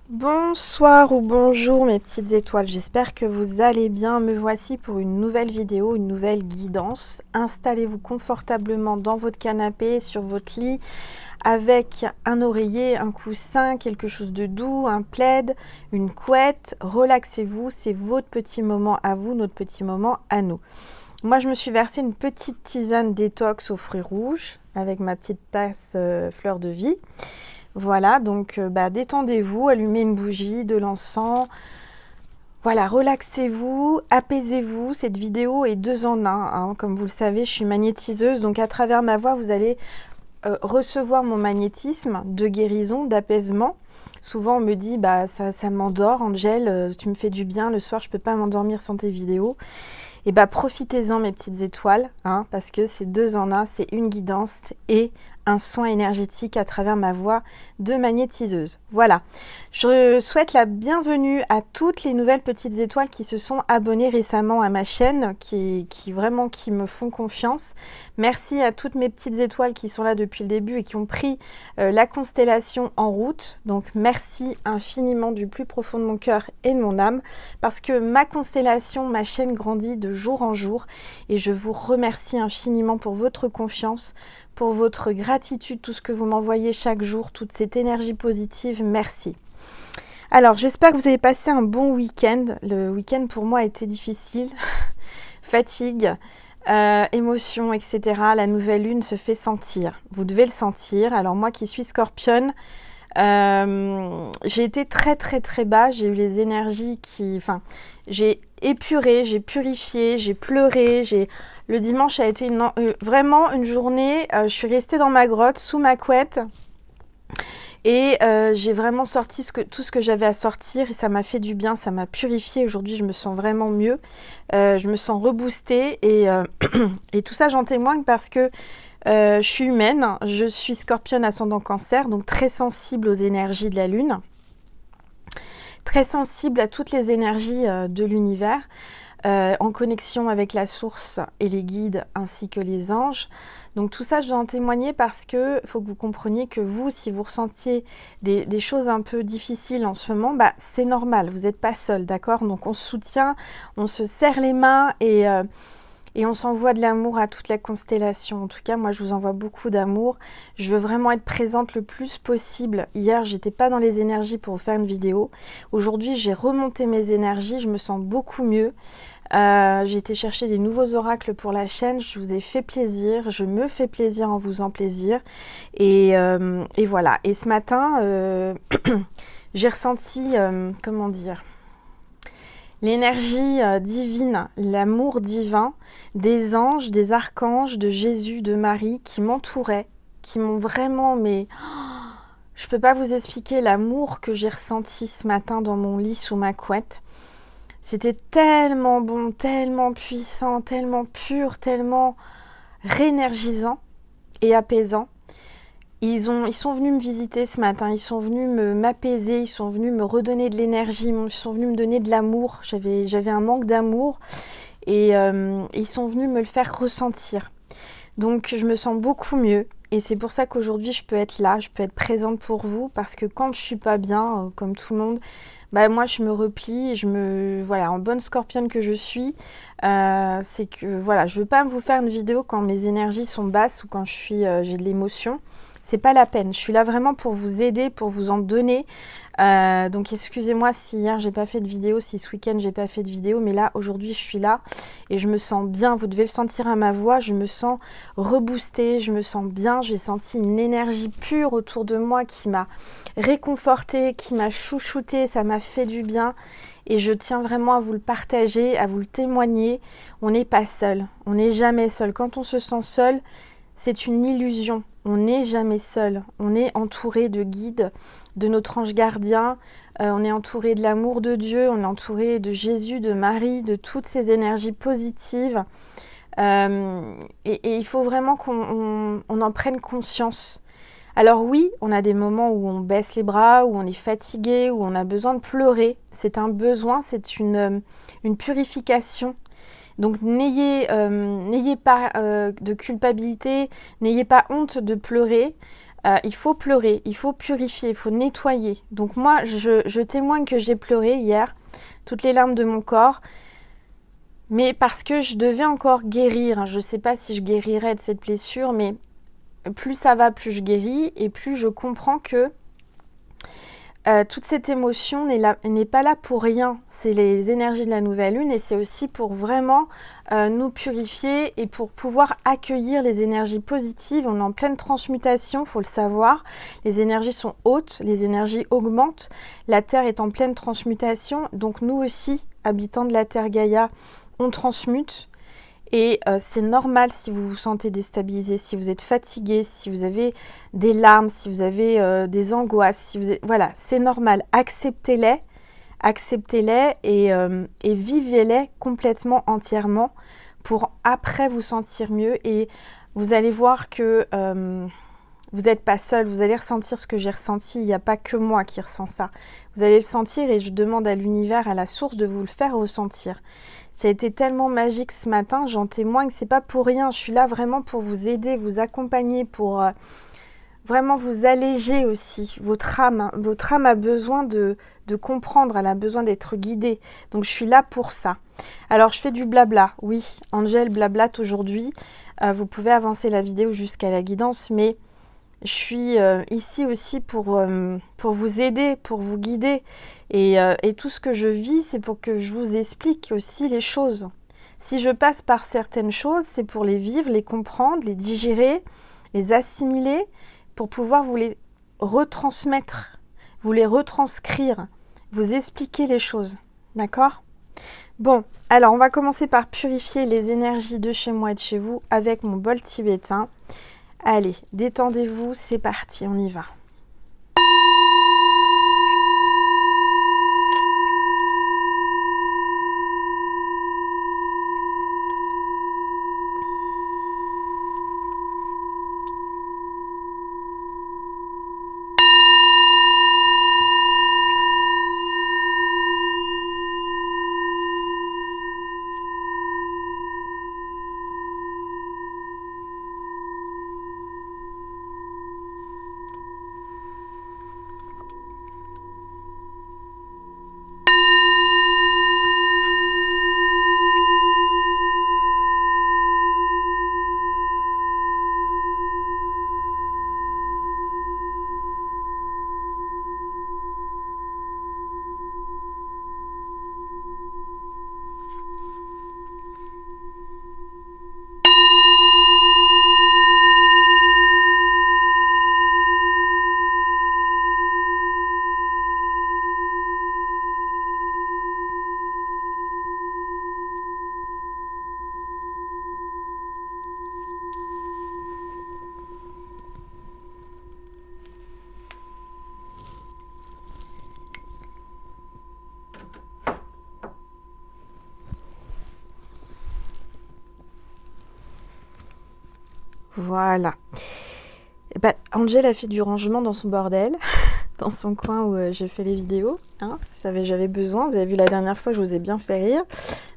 Bonsoir ou bonjour mes petites étoiles, j'espère que vous allez bien. Me voici pour une nouvelle vidéo, une nouvelle guidance. Installez-vous confortablement dans votre canapé, sur votre lit, avec un oreiller, un coussin, quelque chose de doux, un plaid, une couette. Relaxez-vous, c'est votre petit moment à vous, notre petit moment à nous. Moi, je me suis versé une petite tisane détox aux fruits rouges avec ma petite tasse fleur de vie. Voilà, donc détendez-vous, allumez une bougie, de l'encens. Voilà, relaxez-vous, apaisez-vous. Cette vidéo est 2 en 1, hein. Comme vous le savez, je suis magnétiseuse, donc à travers ma voix, vous allez recevoir mon magnétisme de guérison, d'apaisement. Souvent, on me dit, ça m'endort, Angel, tu me fais du bien, le soir, je ne peux pas m'endormir sans tes vidéos. Et profitez-en mes petites étoiles, hein, parce que c'est 2 en 1, c'est une guidance et un soin énergétique à travers ma voix de magnétiseuse. Voilà, je souhaite la bienvenue à toutes les nouvelles petites étoiles qui se sont abonnées récemment à ma chaîne, qui me font confiance. Merci à toutes mes petites étoiles qui sont là depuis le début et qui ont pris la constellation en route. Donc merci infiniment du plus profond de mon cœur et de mon âme, parce que ma constellation, ma chaîne grandit de jour en jour et je vous remercie infiniment pour votre confiance, pour votre gratitude, tout ce que vous m'envoyez chaque jour, toute cette énergie positive. Merci. Alors, j'espère que vous avez passé un bon week-end. Le week-end pour moi a été difficile. Fatigue, émotions, etc. La nouvelle lune se fait sentir. Vous devez le sentir. Alors moi qui suis scorpionne, j'ai été très très très bas. J'ai eu les énergies j'ai épuré, j'ai purifié, j'ai pleuré. Le dimanche a été vraiment une journée. Je suis restée dans ma grotte, sous ma couette. Et j'ai vraiment sorti tout ce que j'avais à sortir et ça m'a fait du bien, ça m'a purifié. Aujourd'hui, je me sens vraiment mieux. Je me sens reboostée et tout ça, j'en témoigne parce que je suis humaine. Je suis scorpionne ascendant cancer, donc très sensible aux énergies de la lune. Très sensible à toutes les énergies de l'univers. En connexion avec la source et les guides ainsi que les anges. Donc tout ça, je dois en témoigner parce que faut que vous compreniez que vous, si vous ressentiez des choses un peu difficiles en ce moment, c'est normal, vous n'êtes pas seul, d'accord? Donc on se soutient, on se serre les mains et on s'envoie de l'amour à toute la constellation. En tout cas, moi, je vous envoie beaucoup d'amour. Je veux vraiment être présente le plus possible. Hier, j'étais pas dans les énergies pour vous faire une vidéo. Aujourd'hui, j'ai remonté mes énergies. Je me sens beaucoup mieux. J'ai été chercher des nouveaux oracles pour la chaîne. Je vous ai fait plaisir. Je me fais plaisir en vous faisant plaisir. Et voilà. Et ce matin, j'ai ressenti, comment dire, l'énergie divine, l'amour divin des anges, des archanges, de Jésus, de Marie qui m'entouraient, qui m'ont vraiment, mais je ne peux pas vous expliquer l'amour que j'ai ressenti ce matin dans mon lit sous ma couette. C'était tellement bon, tellement puissant, tellement pur, tellement réénergisant et apaisant. Ils sont venus me visiter ce matin, ils sont venus m'apaiser, ils sont venus me redonner de l'énergie, ils sont venus me donner de l'amour. J'avais un manque d'amour et ils sont venus me le faire ressentir. Donc je me sens beaucoup mieux et c'est pour ça qu'aujourd'hui je peux être là, je peux être présente pour vous parce que quand je suis pas bien, comme tout le monde, moi je me replie, voilà, en bonne scorpionne que je suis, c'est que voilà, je veux pas vous faire une vidéo quand mes énergies sont basses ou quand j'ai de l'émotion. C'est pas la peine. Je suis là vraiment pour vous aider, pour vous en donner. Donc excusez-moi si hier j'ai pas fait de vidéo, si ce week-end j'ai pas fait de vidéo, mais là aujourd'hui je suis là et je me sens bien. Vous devez le sentir à ma voix. Je me sens reboostée, je me sens bien. J'ai senti une énergie pure autour de moi qui m'a réconfortée, qui m'a chouchoutée. Ça m'a fait du bien. Et je tiens vraiment à vous le partager, à vous le témoigner. On n'est pas seul. On n'est jamais seul. Quand on se sent seul, c'est une illusion. On n'est jamais seul. On est entouré de guides, de notre ange gardien. On est entouré de l'amour de Dieu. On est entouré de Jésus, de Marie, de toutes ces énergies positives. Et il faut vraiment qu'on en prenne conscience. Alors oui, on a des moments où on baisse les bras, où on est fatigué, où on a besoin de pleurer. C'est un besoin, c'est une purification. Donc n'ayez pas de culpabilité, n'ayez pas honte de pleurer. il faut pleurer, il faut purifier, il faut nettoyer. Donc moi, je témoigne que j'ai pleuré hier, toutes les larmes de mon corps, mais parce que je devais encore guérir. Je ne sais pas si je guérirais de cette blessure, mais plus ça va, plus je guéris et plus je comprends que toute cette émotion n'est pas là pour rien. C'est les énergies de la nouvelle lune et c'est aussi pour vraiment nous purifier et pour pouvoir accueillir les énergies positives. On est en pleine transmutation, il faut le savoir. Les énergies sont hautes, les énergies augmentent. La Terre est en pleine transmutation. Donc nous aussi, habitants de la Terre Gaïa, on transmute. Et c'est normal si vous vous sentez déstabilisé, si vous êtes fatigué, si vous avez des larmes, si vous avez des angoisses, si vous êtes... voilà, c'est normal. Acceptez-les et vivez-les complètement, entièrement, pour après vous sentir mieux. Et vous allez voir que vous n'êtes pas seul, vous allez ressentir ce que j'ai ressenti. Il n'y a pas que moi qui ressens ça. Vous allez le sentir et je demande à l'univers, à la source, de vous le faire ressentir. Ça a été tellement magique ce matin, j'en témoigne, c'est pas pour rien. Je suis là vraiment pour vous aider, vous accompagner, pour vraiment vous alléger aussi. Votre âme a besoin de comprendre, elle a besoin d'être guidée. Donc je suis là pour ça. Alors je fais du blabla, oui, Angèle blablate aujourd'hui. Vous pouvez avancer la vidéo jusqu'à la guidance, mais je suis ici aussi pour vous aider, pour vous guider. Et tout ce que je vis, c'est pour que je vous explique aussi les choses. Si je passe par certaines choses, c'est pour les vivre, les comprendre, les digérer, les assimiler, pour pouvoir vous les retransmettre, vous les retranscrire, vous expliquer les choses. D'accord ? Bon, alors on va commencer par purifier les énergies de chez moi et de chez vous avec mon bol tibétain. Allez, détendez-vous, c'est parti, on y va. Voilà. Et ben, Angèle a fait du rangement dans son bordel, dans son coin où j'ai fait les vidéos. Hein, j'avais besoin. Vous avez vu la dernière fois, je vous ai bien fait rire.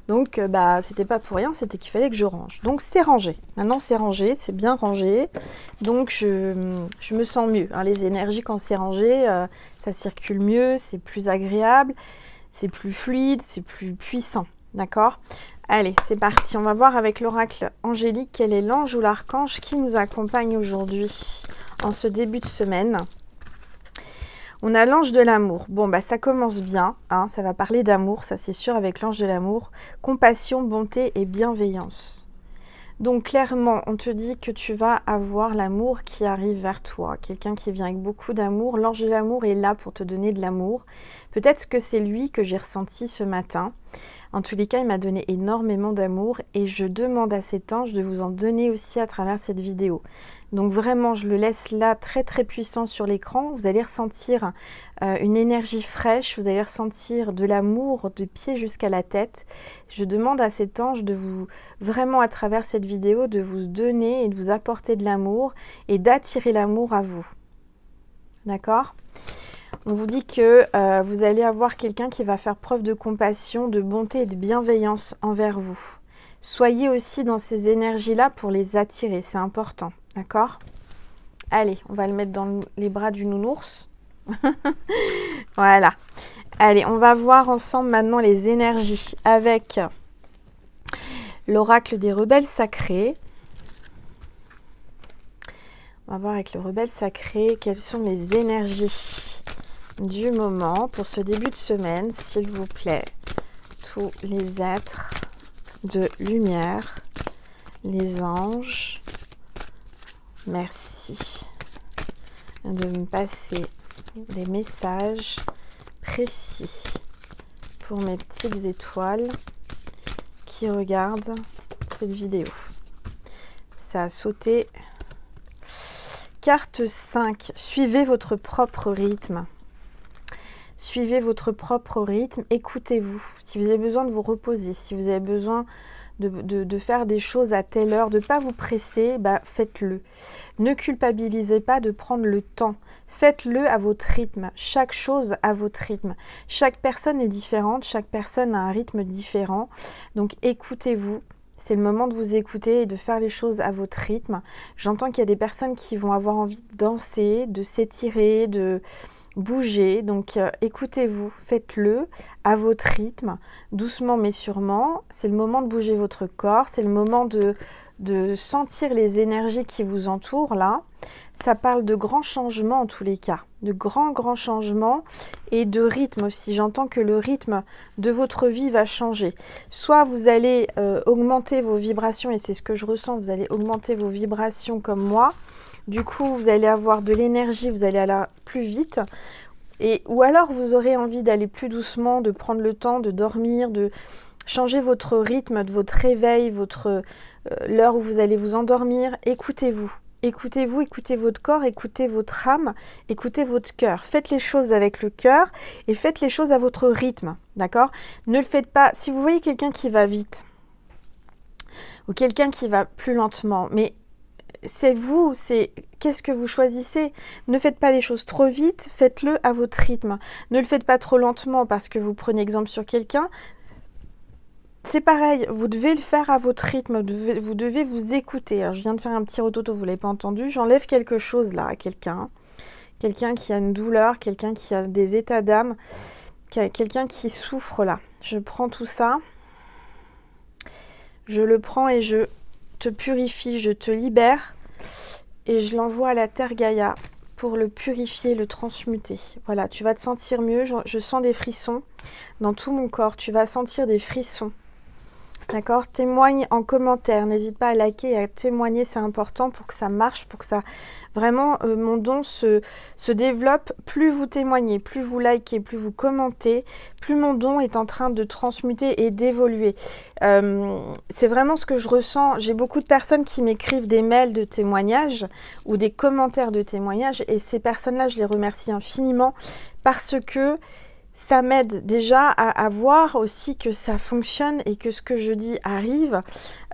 Donc, c'était pas pour rien, c'était qu'il fallait que je range. Donc, c'est rangé. Maintenant, c'est rangé, c'est bien rangé. Donc, je me sens mieux. Hein, les énergies, quand c'est rangé, ça circule mieux, c'est plus agréable, c'est plus fluide, c'est plus puissant. D'accord ? Allez, c'est parti. On va voir avec l'oracle angélique quel est l'ange ou l'archange qui nous accompagne aujourd'hui en ce début de semaine. On a l'ange de l'amour. Bon, ça commence bien. Hein, ça va parler d'amour, ça c'est sûr, avec l'ange de l'amour. Compassion, bonté et bienveillance. Donc clairement, on te dit que tu vas avoir l'amour qui arrive vers toi. Quelqu'un qui vient avec beaucoup d'amour. L'ange de l'amour est là pour te donner de l'amour. Peut-être que c'est lui que j'ai ressenti ce matin. En tous les cas, il m'a donné énormément d'amour et je demande à cet ange de vous en donner aussi à travers cette vidéo. Donc vraiment, je le laisse là très très puissant sur l'écran. Vous allez ressentir une énergie fraîche, vous allez ressentir de l'amour de pied jusqu'à la tête. Je demande à cet ange de vous, vraiment à travers cette vidéo, de vous donner et de vous apporter de l'amour et d'attirer l'amour à vous. D'accord ? On vous dit que vous allez avoir quelqu'un qui va faire preuve de compassion, de bonté et de bienveillance envers vous. Soyez aussi dans ces énergies-là pour les attirer, c'est important, d'accord ? Allez, on va le mettre dans les bras du nounours. Voilà. Allez, on va voir ensemble maintenant les énergies avec l'oracle des rebelles sacrés. On va voir avec le rebelle sacré quelles sont les énergies du moment pour ce début de semaine, s'il vous plaît. Tous les êtres de lumière, les anges, merci de me passer des messages précis pour mes petites étoiles qui regardent cette vidéo. Ça a sauté. Carte 5, suivez votre propre rythme. Suivez votre propre rythme, écoutez-vous. Si vous avez besoin de vous reposer, si vous avez besoin de faire des choses à telle heure, de ne pas vous presser, faites-le. Ne culpabilisez pas de prendre le temps. Faites-le à votre rythme, chaque chose à votre rythme. Chaque personne est différente, chaque personne a un rythme différent. Donc écoutez-vous. C'est le moment de vous écouter et de faire les choses à votre rythme. J'entends qu'il y a des personnes qui vont avoir envie de danser, de s'étirer, de bouger. Donc écoutez-vous, faites-le à votre rythme, doucement mais sûrement. C'est le moment de bouger votre corps, c'est le moment de sentir les énergies qui vous entourent là. Ça parle de grands changements en tous les cas, de grands changements et de rythme aussi. J'entends que le rythme de votre vie va changer. Soit vous allez augmenter vos vibrations, et c'est ce que je ressens, vous allez augmenter vos vibrations comme moi. Du coup, vous allez avoir de l'énergie, vous allez aller plus vite. Ou alors, vous aurez envie d'aller plus doucement, de prendre le temps, de dormir, de changer votre rythme, de votre réveil, l'heure où vous allez vous endormir. Écoutez-vous. Écoutez-vous, écoutez votre corps, écoutez votre âme, écoutez votre cœur. Faites les choses avec le cœur et faites les choses à votre rythme, d'accord? Ne le faites pas. Si vous voyez quelqu'un qui va vite ou quelqu'un qui va plus lentement, mais c'est vous, c'est qu'est-ce que vous choisissez? Ne faites pas les choses trop vite, faites-le à votre rythme. Ne le faites pas trop lentement parce que vous prenez exemple sur quelqu'un. C'est pareil, vous devez le faire à votre rythme, vous devez vous écouter. Alors, je viens de faire un petit rototo, vous ne l'avez pas entendu. J'enlève quelque chose là à quelqu'un. Quelqu'un qui a une douleur, quelqu'un qui a des états d'âme, quelqu'un qui souffre là. Je prends tout ça, je le prends et je te purifie, je te libère et je l'envoie à la Terre Gaïa pour le purifier, le transmuter. Voilà, tu vas te sentir mieux. Je sens des frissons dans tout mon corps. Tu vas sentir des frissons. D'accord? Témoigne en commentaire. N'hésite pas à liker et à témoigner. C'est important pour que ça marche, pour que ça... Vraiment, mon don se développe. Plus vous témoignez, plus vous likez, plus vous commentez, plus mon don est en train de transmuter et d'évoluer. C'est vraiment ce que je ressens. J'ai beaucoup de personnes qui m'écrivent des mails de témoignages ou des commentaires de témoignages. Et ces personnes-là, je les remercie infiniment parce que ça m'aide déjà à voir aussi que ça fonctionne et que ce que je dis arrive.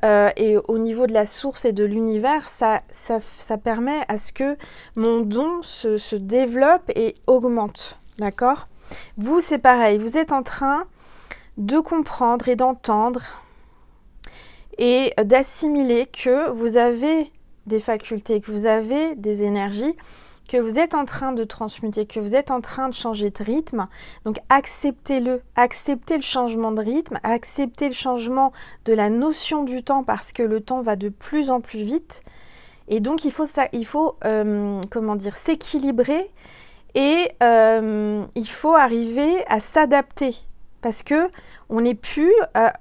Et au niveau de la source et de l'univers, ça permet à ce que mon don se développe et augmente. D'accord? Vous, c'est pareil. Vous êtes en train de comprendre et d'entendre et d'assimiler que vous avez des facultés, que vous avez des énergies, que vous êtes en train de transmuter, que vous êtes en train de changer de rythme. Donc acceptez-le, acceptez le changement de rythme, acceptez le changement de la notion du temps parce que le temps va de plus en plus vite. Et donc il faut s'équilibrer et il faut arriver à s'adapter parce que on n'est plus à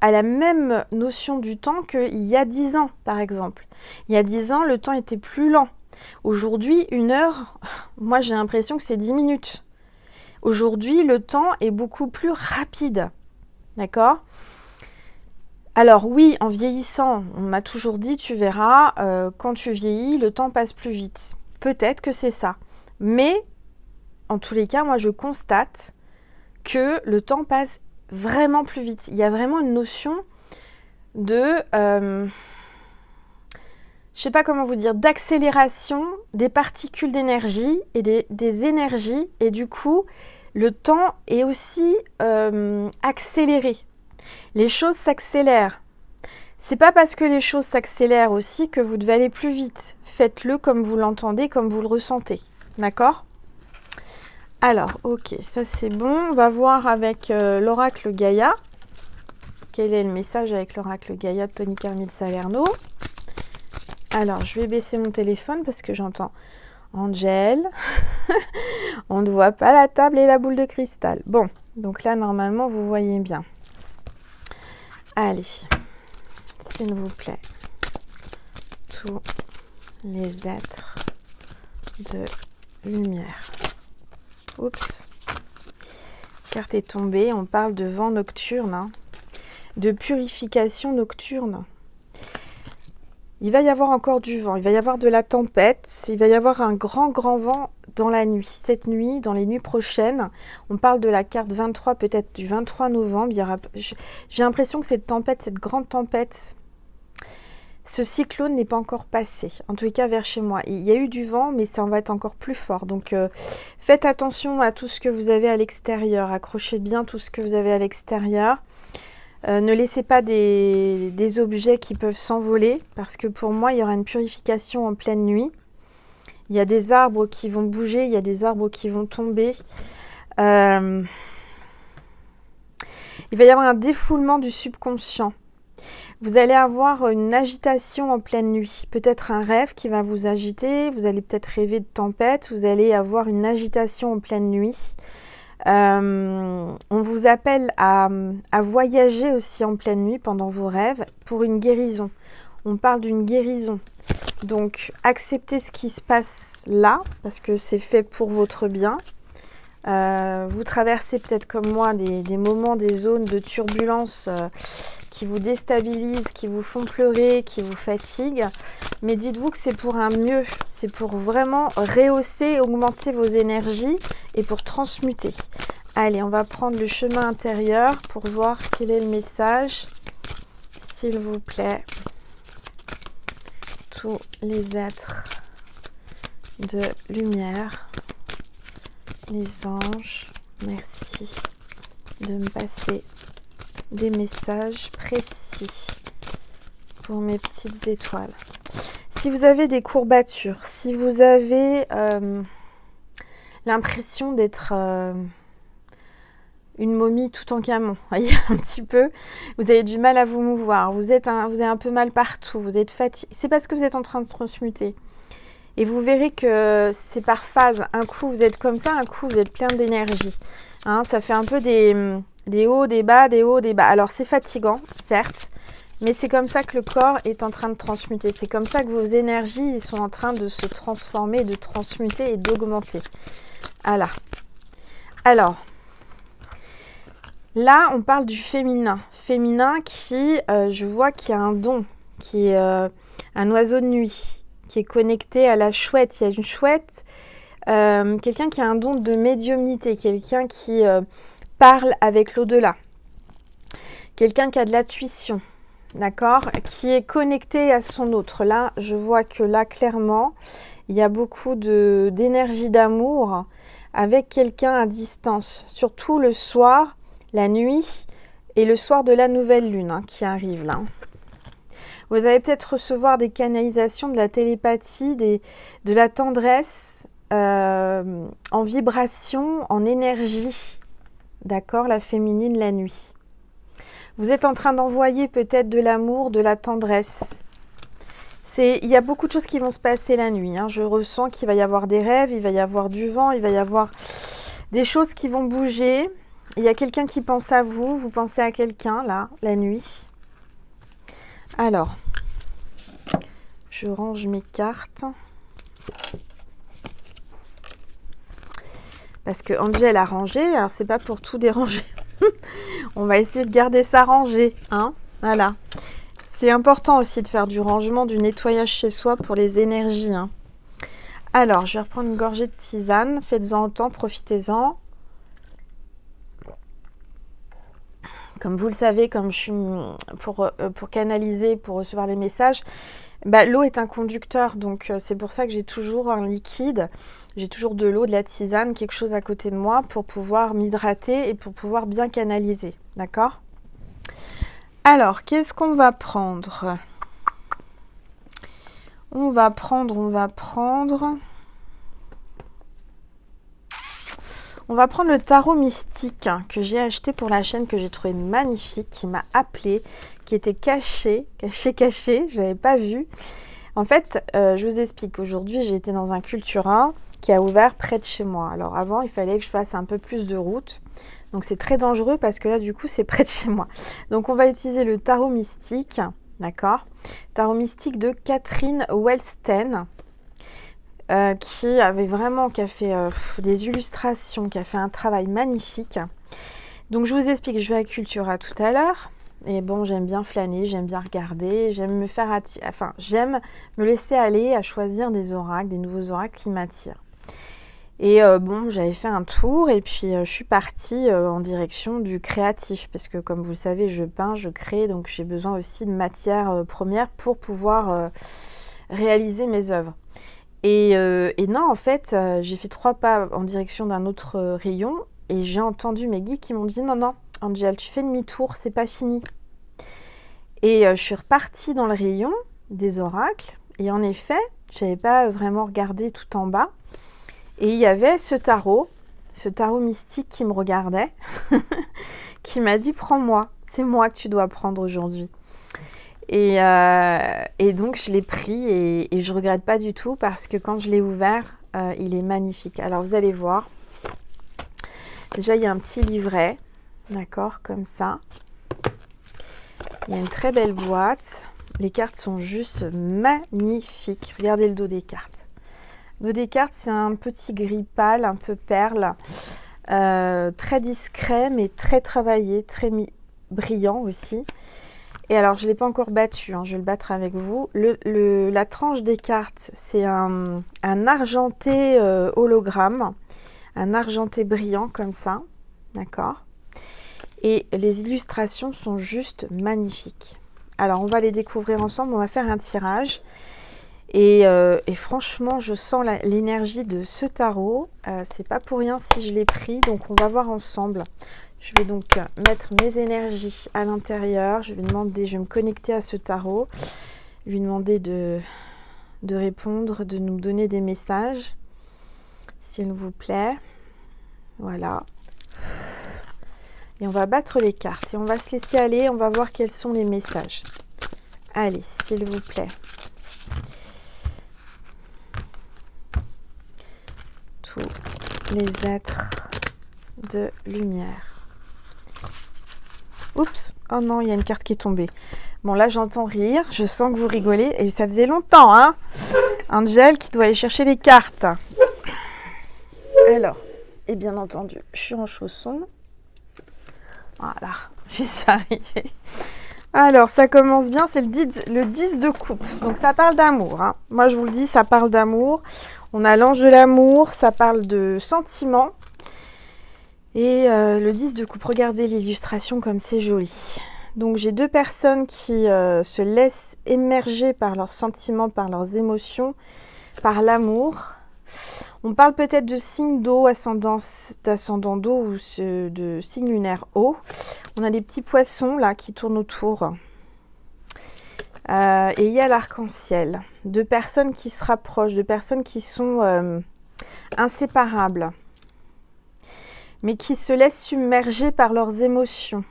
la même notion du temps qu'il y a 10 ans par exemple. Il y a 10 ans, le temps était plus lent. Aujourd'hui, 1 heure, moi j'ai l'impression que c'est 10 minutes. Aujourd'hui, le temps est beaucoup plus rapide. D'accord? Alors oui, en vieillissant, on m'a toujours dit, tu verras, quand tu vieillis, le temps passe plus vite. Peut-être que c'est ça. Mais, en tous les cas, moi je constate que le temps passe vraiment plus vite. Il y a vraiment une notion de... je sais pas comment vous dire, d'accélération des particules d'énergie et des énergies. Et du coup, le temps est aussi accéléré. Les choses s'accélèrent. C'est pas parce que les choses s'accélèrent aussi que vous devez aller plus vite. Faites-le comme vous l'entendez, comme vous le ressentez. D'accord? Alors, ok, ça c'est bon. On va voir avec l'oracle Gaïa. Quel est le message avec l'oracle Gaïa de Tony Carmille Salerno? Alors, je vais baisser mon téléphone parce que j'entends Angel. On ne voit pas la table et la boule de cristal. Bon, donc là, normalement, vous voyez bien. Allez, s'il vous plaît, tous les êtres de lumière. Oups. Carte est tombée. On parle de vent nocturne, hein, de purification nocturne. Il va y avoir encore du vent, il va y avoir de la tempête, il va y avoir un grand vent dans la nuit. Cette nuit, dans les nuits prochaines, on parle de la carte 23, peut-être du 23 novembre. J'ai l'impression que cette tempête, cette grande tempête, ce cyclone n'est pas encore passé, en tout cas vers chez moi. Il y a eu du vent, mais ça en va être encore plus fort. Donc faites attention à tout ce que vous avez à l'extérieur, accrochez bien tout ce que vous avez à l'extérieur. Ne laissez pas des objets qui peuvent s'envoler, parce que pour moi, il y aura une purification en pleine nuit. Il y a des arbres qui vont bouger, il y a des arbres qui vont tomber. Il va y avoir un défoulement du subconscient. Vous allez avoir une agitation en pleine nuit. Peut-être un rêve qui va vous agiter. Vous allez peut-être rêver de tempête. Vous allez avoir une agitation en pleine nuit. On vous appelle à voyager aussi en pleine nuit pendant vos rêves pour une guérison. On parle d'une guérison. Donc, acceptez ce qui se passe là, parce que c'est fait pour votre bien. Vous traversez peut-être comme moi des moments, des zones de turbulence qui vous déstabilisent, qui vous font pleurer, qui vous fatiguent. Mais dites-vous que c'est pour un mieux. C'est pour vraiment rehausser, augmenter vos énergies et pour transmuter. Allez, on va prendre le chemin intérieur pour voir quel est le message. S'il vous plaît. Tous les êtres de lumière, les anges, merci de me passer des messages précis pour mes petites étoiles. Si vous avez des courbatures, si vous avez l'impression d'être une momie tout en camon, voyez un petit peu, vous avez du mal à vous mouvoir, vous avez un peu mal partout, vous êtes fatigué, c'est parce que vous êtes en train de transmuter. Et vous verrez que c'est par phase. Un coup, vous êtes comme ça, un coup, vous êtes plein d'énergie. Hein, ça fait un peu des hauts, des bas, des hauts, des bas. Alors, c'est fatigant, certes, mais c'est comme ça que le corps est en train de transmuter. C'est comme ça que vos énergies sont en train de se transformer, de transmuter et d'augmenter. Voilà. Alors, là, on parle du féminin. Féminin qui, je vois qu'il y a un don, qui est un oiseau de nuit, qui est connecté à la chouette. Il y a une chouette, quelqu'un qui a un don de médiumnité, quelqu'un qui parle avec l'au-delà, quelqu'un qui a de l'intuition, d'accord, qui est connecté à son autre. Là, je vois que là, clairement, il y a beaucoup d'énergie d'amour avec quelqu'un à distance, surtout le soir, la nuit et le soir de la nouvelle lune hein, qui arrive là. Vous allez peut-être recevoir des canalisations, de la télépathie, de la tendresse en vibration, en énergie. D'accord, la féminine, la nuit. Vous êtes en train d'envoyer peut-être de l'amour, de la tendresse. Il y a beaucoup de choses qui vont se passer la nuit. Hein. Je ressens qu'il va y avoir des rêves, il va y avoir du vent, il va y avoir des choses qui vont bouger. Il y a quelqu'un qui pense à vous, vous pensez à quelqu'un là, la nuit. Alors, je range mes cartes. Parce que Angel a rangé, alors c'est pas pour tout déranger. On va essayer de garder ça rangé, hein. Voilà. C'est important aussi de faire du rangement, du nettoyage chez soi pour les énergies, hein. Alors, je vais reprendre une gorgée de tisane. Faites-en autant, profitez-en. Comme vous le savez, comme je suis pour canaliser, pour recevoir les messages, bah, l'eau est un conducteur, donc c'est pour ça que j'ai toujours un liquide, j'ai toujours de l'eau, de la tisane, quelque chose à côté de moi pour pouvoir m'hydrater et pour pouvoir bien canaliser, d'accord? Alors, qu'est-ce qu'on va prendre? On va prendre le tarot mystique que j'ai acheté pour la chaîne, que j'ai trouvé magnifique, qui m'a appelé, qui était caché, je l'avais pas vu. En fait, je vous explique, aujourd'hui j'ai été dans un Cultura qui a ouvert près de chez moi. Alors avant, il fallait que je fasse un peu plus de route. Donc c'est très dangereux parce que là du coup c'est près de chez moi. Donc on va utiliser le tarot mystique, d'accord? Tarot mystique de Catherine Wellsten, qui a fait des illustrations, qui a fait un travail magnifique. Donc je vous explique, je vais à Cultura tout à l'heure. Et bon, j'aime bien flâner, j'aime bien regarder, j'aime j'aime me laisser aller à choisir des oracles, des nouveaux oracles qui m'attirent. Et bon, j'avais fait un tour et puis je suis partie en direction du créatif parce que comme vous le savez, je peins, je crée, donc j'ai besoin aussi de matières premières pour pouvoir réaliser mes œuvres. Et non, en fait, j'ai fait 3 pas en direction d'un autre rayon et j'ai entendu mes guides qui m'ont dit « Non, non, Angel, tu fais demi-tour, c'est pas fini ». Et je suis repartie dans le rayon des oracles et en effet, je n'avais pas vraiment regardé tout en bas. Et il y avait ce tarot mystique qui me regardait, qui m'a dit « Prends-moi, c'est moi que tu dois prendre aujourd'hui ». Et donc je l'ai pris et je ne regrette pas du tout parce que quand je l'ai ouvert, il est magnifique. Alors vous allez voir, déjà il y a un petit livret, d'accord, comme ça. Il y a une très belle boîte, les cartes sont juste magnifiques. Regardez le dos des cartes. Le dos des cartes, c'est un petit gris pâle, un peu perle, très discret, mais très travaillé, très brillant aussi. Et alors, je ne l'ai pas encore battu, hein, je vais le battre avec vous. La tranche des cartes, c'est un argenté hologramme, un argenté brillant comme ça, d'accord? Et les illustrations sont juste magnifiques. Alors, on va les découvrir ensemble, on va faire un tirage. Et franchement, je sens l'énergie de ce tarot. C'est pas pour rien si je l'ai pris, donc on va voir ensemble. Je vais donc mettre mes énergies à l'intérieur. Je vais me connecter à ce tarot. Je vais lui demander de répondre, de nous donner des messages, s'il vous plaît. Voilà. Et on va battre les cartes et on va se laisser aller. On va voir quels sont les messages. Allez, s'il vous plaît. Les êtres de lumière. Oups, oh non, il y a une carte qui est tombée. Bon, là, j'entends rire, je sens que vous rigolez, et ça faisait longtemps, hein? Angel qui doit aller chercher les cartes. Alors, et bien entendu, je suis en chaussons. Voilà, j'y suis arrivée. Alors, ça commence bien, c'est le 10 de coupe. Donc, ça parle d'amour, hein. Moi, je vous le dis, ça parle d'amour. On a l'ange de l'amour, ça parle de sentiments. Et le 10 de coupe, regardez l'illustration comme c'est joli. Donc j'ai 2 personnes qui se laissent émerger par leurs sentiments, par leurs émotions, par l'amour. On parle peut-être de signe d'eau, d'ascendant d'eau ou de signe lunaire eau. On a des petits poissons là qui tournent autour. Et il y a l'arc-en-ciel. 2 personnes qui se rapprochent, 2 personnes qui sont inséparables, mais qui se laissent submerger par leurs émotions.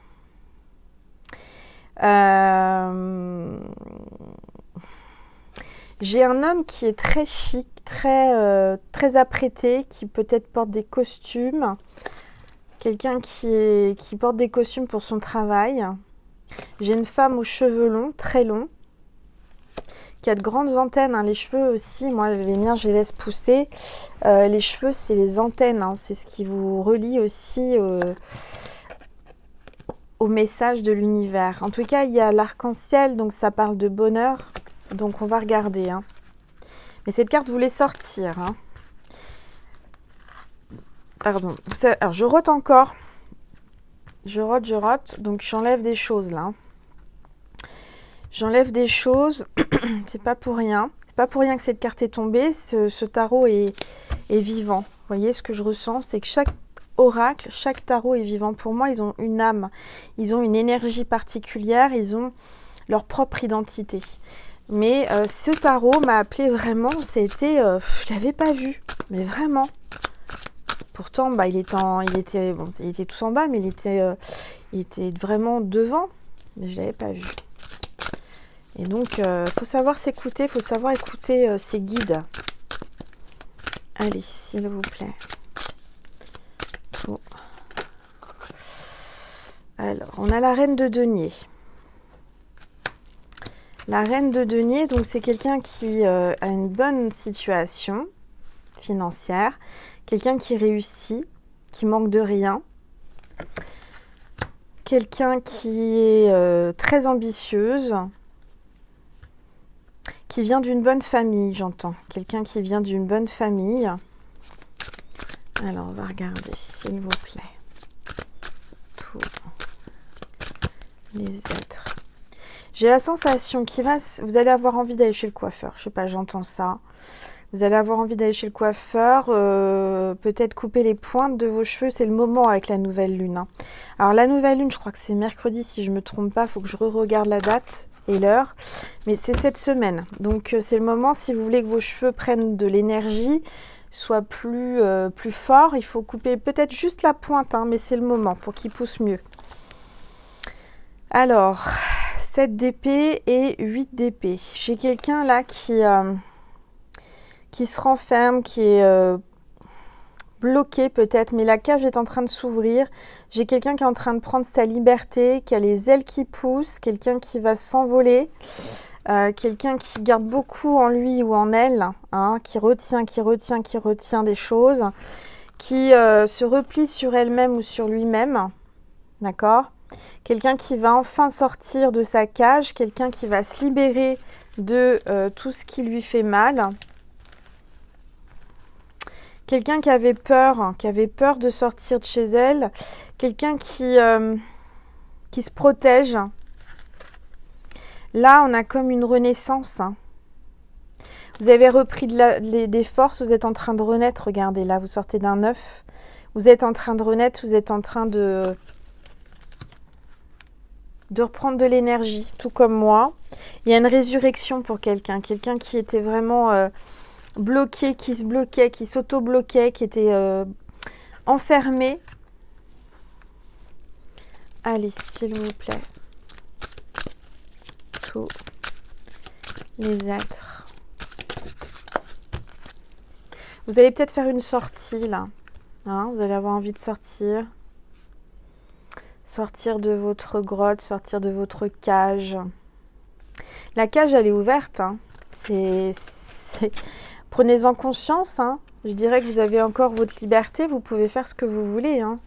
J'ai un homme qui est très chic, très apprêté, qui peut-être porte des costumes. Quelqu'un qui porte des costumes pour son travail. J'ai une femme aux cheveux longs, très longs, qui a de grandes antennes, hein. Les cheveux aussi, moi les miens je les laisse pousser. Les cheveux c'est les antennes, hein. C'est ce qui vous relie aussi au message de l'univers. En tout cas il y a l'arc-en-ciel, donc ça parle de bonheur, donc on va regarder, hein. Mais cette carte voulait sortir, hein. Pardon, alors je rote encore, je rote, donc j'enlève des choses là. J'enlève des choses, c'est pas pour rien. C'est pas pour rien que cette carte est tombée. Ce tarot est vivant. Vous voyez, ce que je ressens, c'est que oracle. Chaque tarot est vivant pour moi. Ils ont une âme, ils ont une énergie particulière, ils ont leur propre identité. Mais ce tarot m'a appelé vraiment, c'était, je l'avais pas vu, mais vraiment. Pourtant, bah, il était tous en bas, mais il était vraiment devant, mais je l'avais pas vu. Et donc, faut savoir s'écouter, faut savoir écouter ses guides. Allez, s'il vous plaît. Oh. Alors, on a la reine de denier. La reine de denier, donc c'est quelqu'un qui a une bonne situation financière, quelqu'un qui réussit, qui manque de rien, quelqu'un qui est très ambitieuse, qui vient d'une bonne famille, j'entends. Quelqu'un qui vient d'une bonne famille. Alors, on va regarder, s'il vous plaît. Tous les êtres. J'ai la sensation vous allez avoir envie d'aller chez le coiffeur. Je sais pas, j'entends ça. Vous allez avoir envie d'aller chez le coiffeur, peut-être couper les pointes de vos cheveux. C'est le moment avec la nouvelle lune. Hein. Alors, la nouvelle lune, je crois que c'est mercredi, si je ne me trompe pas. Il faut que je re-regarde la date et l'heure. Mais c'est cette semaine. Donc, c'est le moment, si vous voulez que vos cheveux prennent de l'énergie, soient plus forts, il faut couper peut-être juste la pointe, hein, mais c'est le moment pour qu'ils poussent mieux. Alors... 7 d'épée et 8 d'épée. J'ai quelqu'un là qui se renferme, qui est bloqué peut-être, mais la cage est en train de s'ouvrir. J'ai quelqu'un qui est en train de prendre sa liberté, qui a les ailes qui poussent, quelqu'un qui va s'envoler, quelqu'un qui garde beaucoup en lui ou en elle, hein, qui retient des choses, qui se replie sur elle-même ou sur lui-même, d'accord ? Quelqu'un qui va enfin sortir de sa cage, quelqu'un qui va se libérer de tout ce qui lui fait mal. Quelqu'un qui avait peur de sortir de chez elle. Quelqu'un qui se protège. Là, on a comme une renaissance. Hein. Vous avez repris des forces, vous êtes en train de renaître. Regardez, là, vous sortez d'un œuf. Vous êtes en train de renaître, vous êtes en train de reprendre de l'énergie, tout comme moi. Il y a une résurrection pour quelqu'un qui était vraiment bloqué, qui se bloquait, qui s'auto-bloquait, qui était enfermé. Allez, s'il vous plaît. Tous les êtres. Vous allez peut-être faire une sortie, là. Hein, vous allez avoir envie de sortir. Sortir de votre grotte, sortir de votre cage. La cage, elle est ouverte. Hein. Prenez-en conscience. Hein. Je dirais que vous avez encore votre liberté. Vous pouvez faire ce que vous voulez. Hein.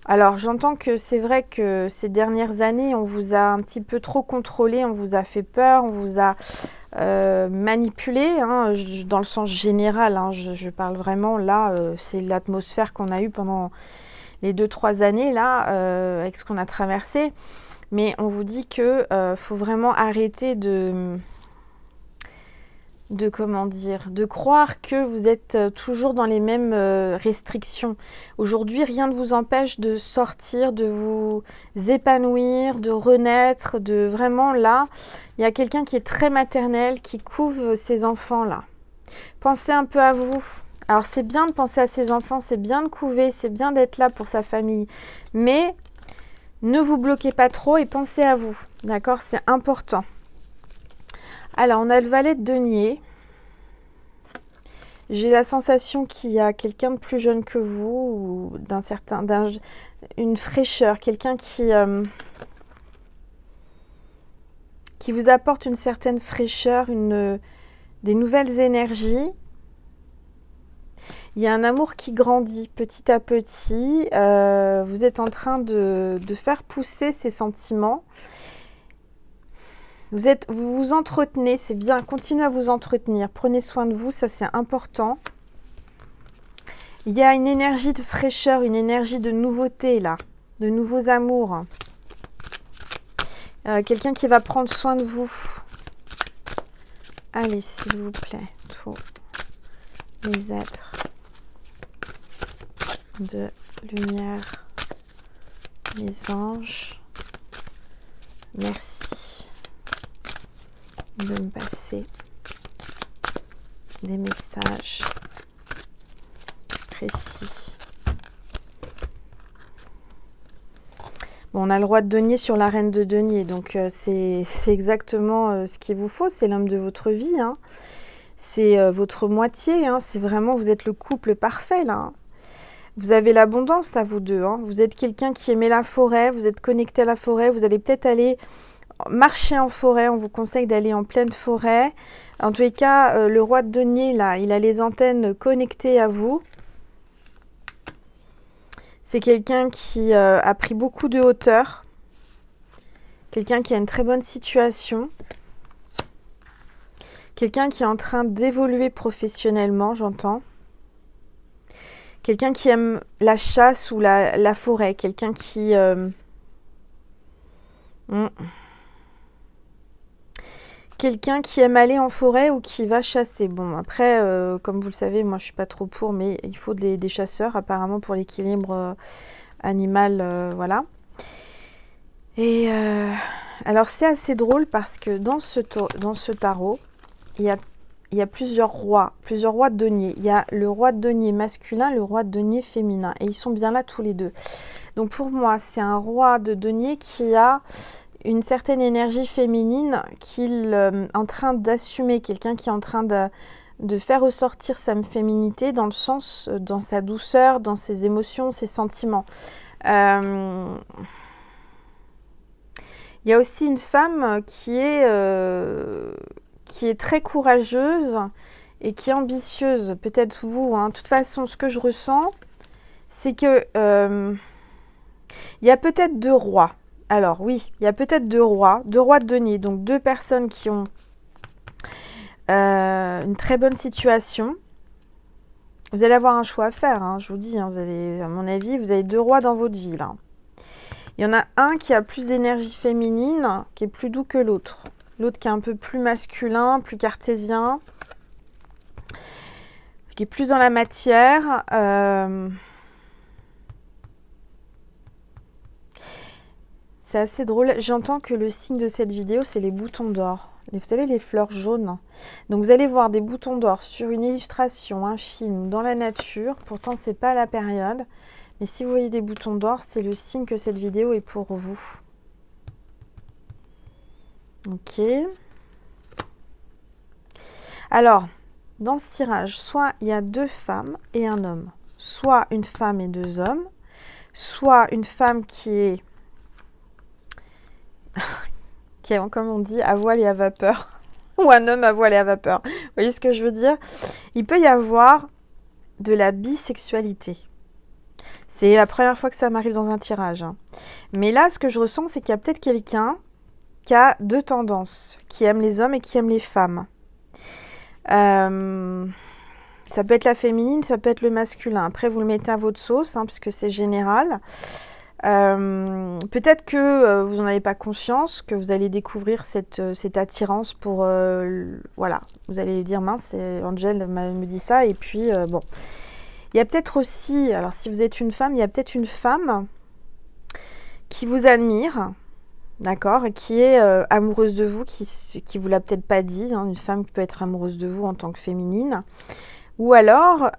Alors, j'entends que c'est vrai que ces dernières années, on vous a un petit peu trop contrôlé. On vous a fait peur. On vous a manipulé. Hein, dans le sens général. Hein, je parle vraiment là. C'est l'atmosphère qu'on a eue pendant... les 2-3 années là, avec ce qu'on a traversé, mais on vous dit que faut vraiment arrêter de croire que vous êtes toujours dans les mêmes restrictions. Aujourd'hui, rien ne vous empêche de sortir, de vous épanouir, de renaître, de vraiment là, il y a quelqu'un qui est très maternel, qui couve ses enfants là. Pensez un peu à vous. Alors, c'est bien de penser à ses enfants, c'est bien de couver, c'est bien d'être là pour sa famille. Mais ne vous bloquez pas trop et pensez à vous. D'accord ? C'est important. Alors, on a le valet de denier. J'ai la sensation qu'il y a quelqu'un de plus jeune que vous, ou une fraîcheur, quelqu'un qui vous apporte une certaine fraîcheur, des nouvelles énergies. Il y a un amour qui grandit petit à petit. Vous êtes en train de faire pousser ces sentiments. Vous vous entretenez, c'est bien. Continuez à vous entretenir. Prenez soin de vous, ça c'est important. Il y a une énergie de fraîcheur, une énergie de nouveauté là, de nouveaux amours. Quelqu'un qui va prendre soin de vous. Allez, s'il vous plaît, tous les êtres de lumière, les anges, merci de me passer des messages précis. Bon, on a le roi de denier sur la reine de denier, donc c'est exactement ce qu'il vous faut, c'est l'homme de votre vie, hein. C'est votre moitié, hein. C'est vraiment, vous êtes le couple parfait là, hein. Vous avez l'abondance à vous deux, hein. Vous êtes quelqu'un qui aimait la forêt, vous êtes connecté à la forêt, vous allez peut-être aller marcher en forêt, on vous conseille d'aller en pleine forêt. En tous les cas, le roi de denier là, il a les antennes connectées à vous. C'est quelqu'un qui a pris beaucoup de hauteur, quelqu'un qui a une très bonne situation, quelqu'un qui est en train d'évoluer professionnellement, j'entends. Quelqu'un qui aime la chasse ou la forêt, quelqu'un qui... Quelqu'un qui aime aller en forêt ou qui va chasser. Bon, après, comme vous le savez, moi je suis pas trop pour, mais il faut des chasseurs apparemment pour l'équilibre animal, voilà. Et alors c'est assez drôle parce que dans ce tarot, il y a plusieurs rois de denier. Il y a le roi de denier masculin, le roi de denier féminin, et ils sont bien là tous les deux. Donc pour moi, c'est un roi de denier qui a une certaine énergie féminine qu'il est en train d'assumer, quelqu'un qui est en train de faire ressortir sa féminité dans le sens, dans sa douceur, dans ses émotions, ses sentiments. Il y a aussi une femme qui est très courageuse et qui est ambitieuse, peut-être vous, hein. De toute façon, ce que je ressens, c'est que il y a peut-être deux rois. Alors oui, il y a peut-être deux rois de denier, donc deux personnes qui ont une très bonne situation. Vous allez avoir un choix à faire, hein, je vous dis, hein, vous allez, à mon avis, vous avez deux rois dans votre vie là. Il y en a un qui a plus d'énergie féminine, qui est plus doux que l'autre. L'autre qui est un peu plus masculin, plus cartésien, qui est plus dans la matière. C'est assez drôle. J'entends que le signe de cette vidéo, c'est les boutons d'or. Vous savez, les fleurs jaunes. Donc, vous allez voir des boutons d'or sur une illustration, un film, dans la nature. Pourtant, c'est pas la période. Mais si vous voyez des boutons d'or, c'est le signe que cette vidéo est pour vous. Ok. Alors, dans ce tirage, soit il y a deux femmes et un homme. Soit une femme et deux hommes. Soit une femme qui est comme on dit, à voile et à vapeur, ou un homme à voile et à vapeur. Vous voyez ce que je veux dire? Il peut y avoir de la bisexualité. C'est la première fois que ça m'arrive dans un tirage, hein. Mais là, ce que je ressens, c'est qu'il y a peut-être quelqu'un qui a deux tendances, qui aime les hommes et qui aime les femmes. Ça peut être la féminine, ça peut être le masculin. Après, vous le mettez à votre sauce, hein, puisque c'est général. Peut-être que vous n'en avez pas conscience, que vous allez découvrir cette attirance pour... voilà, vous allez dire, mince, Angel me dit ça, et puis, bon. Il y a peut-être aussi, alors si vous êtes une femme, il y a peut-être une femme qui vous admire, d'accord, et qui est amoureuse de vous, qui vous l'a peut-être pas dit, hein, une femme qui peut être amoureuse de vous en tant que féminine, ou alors...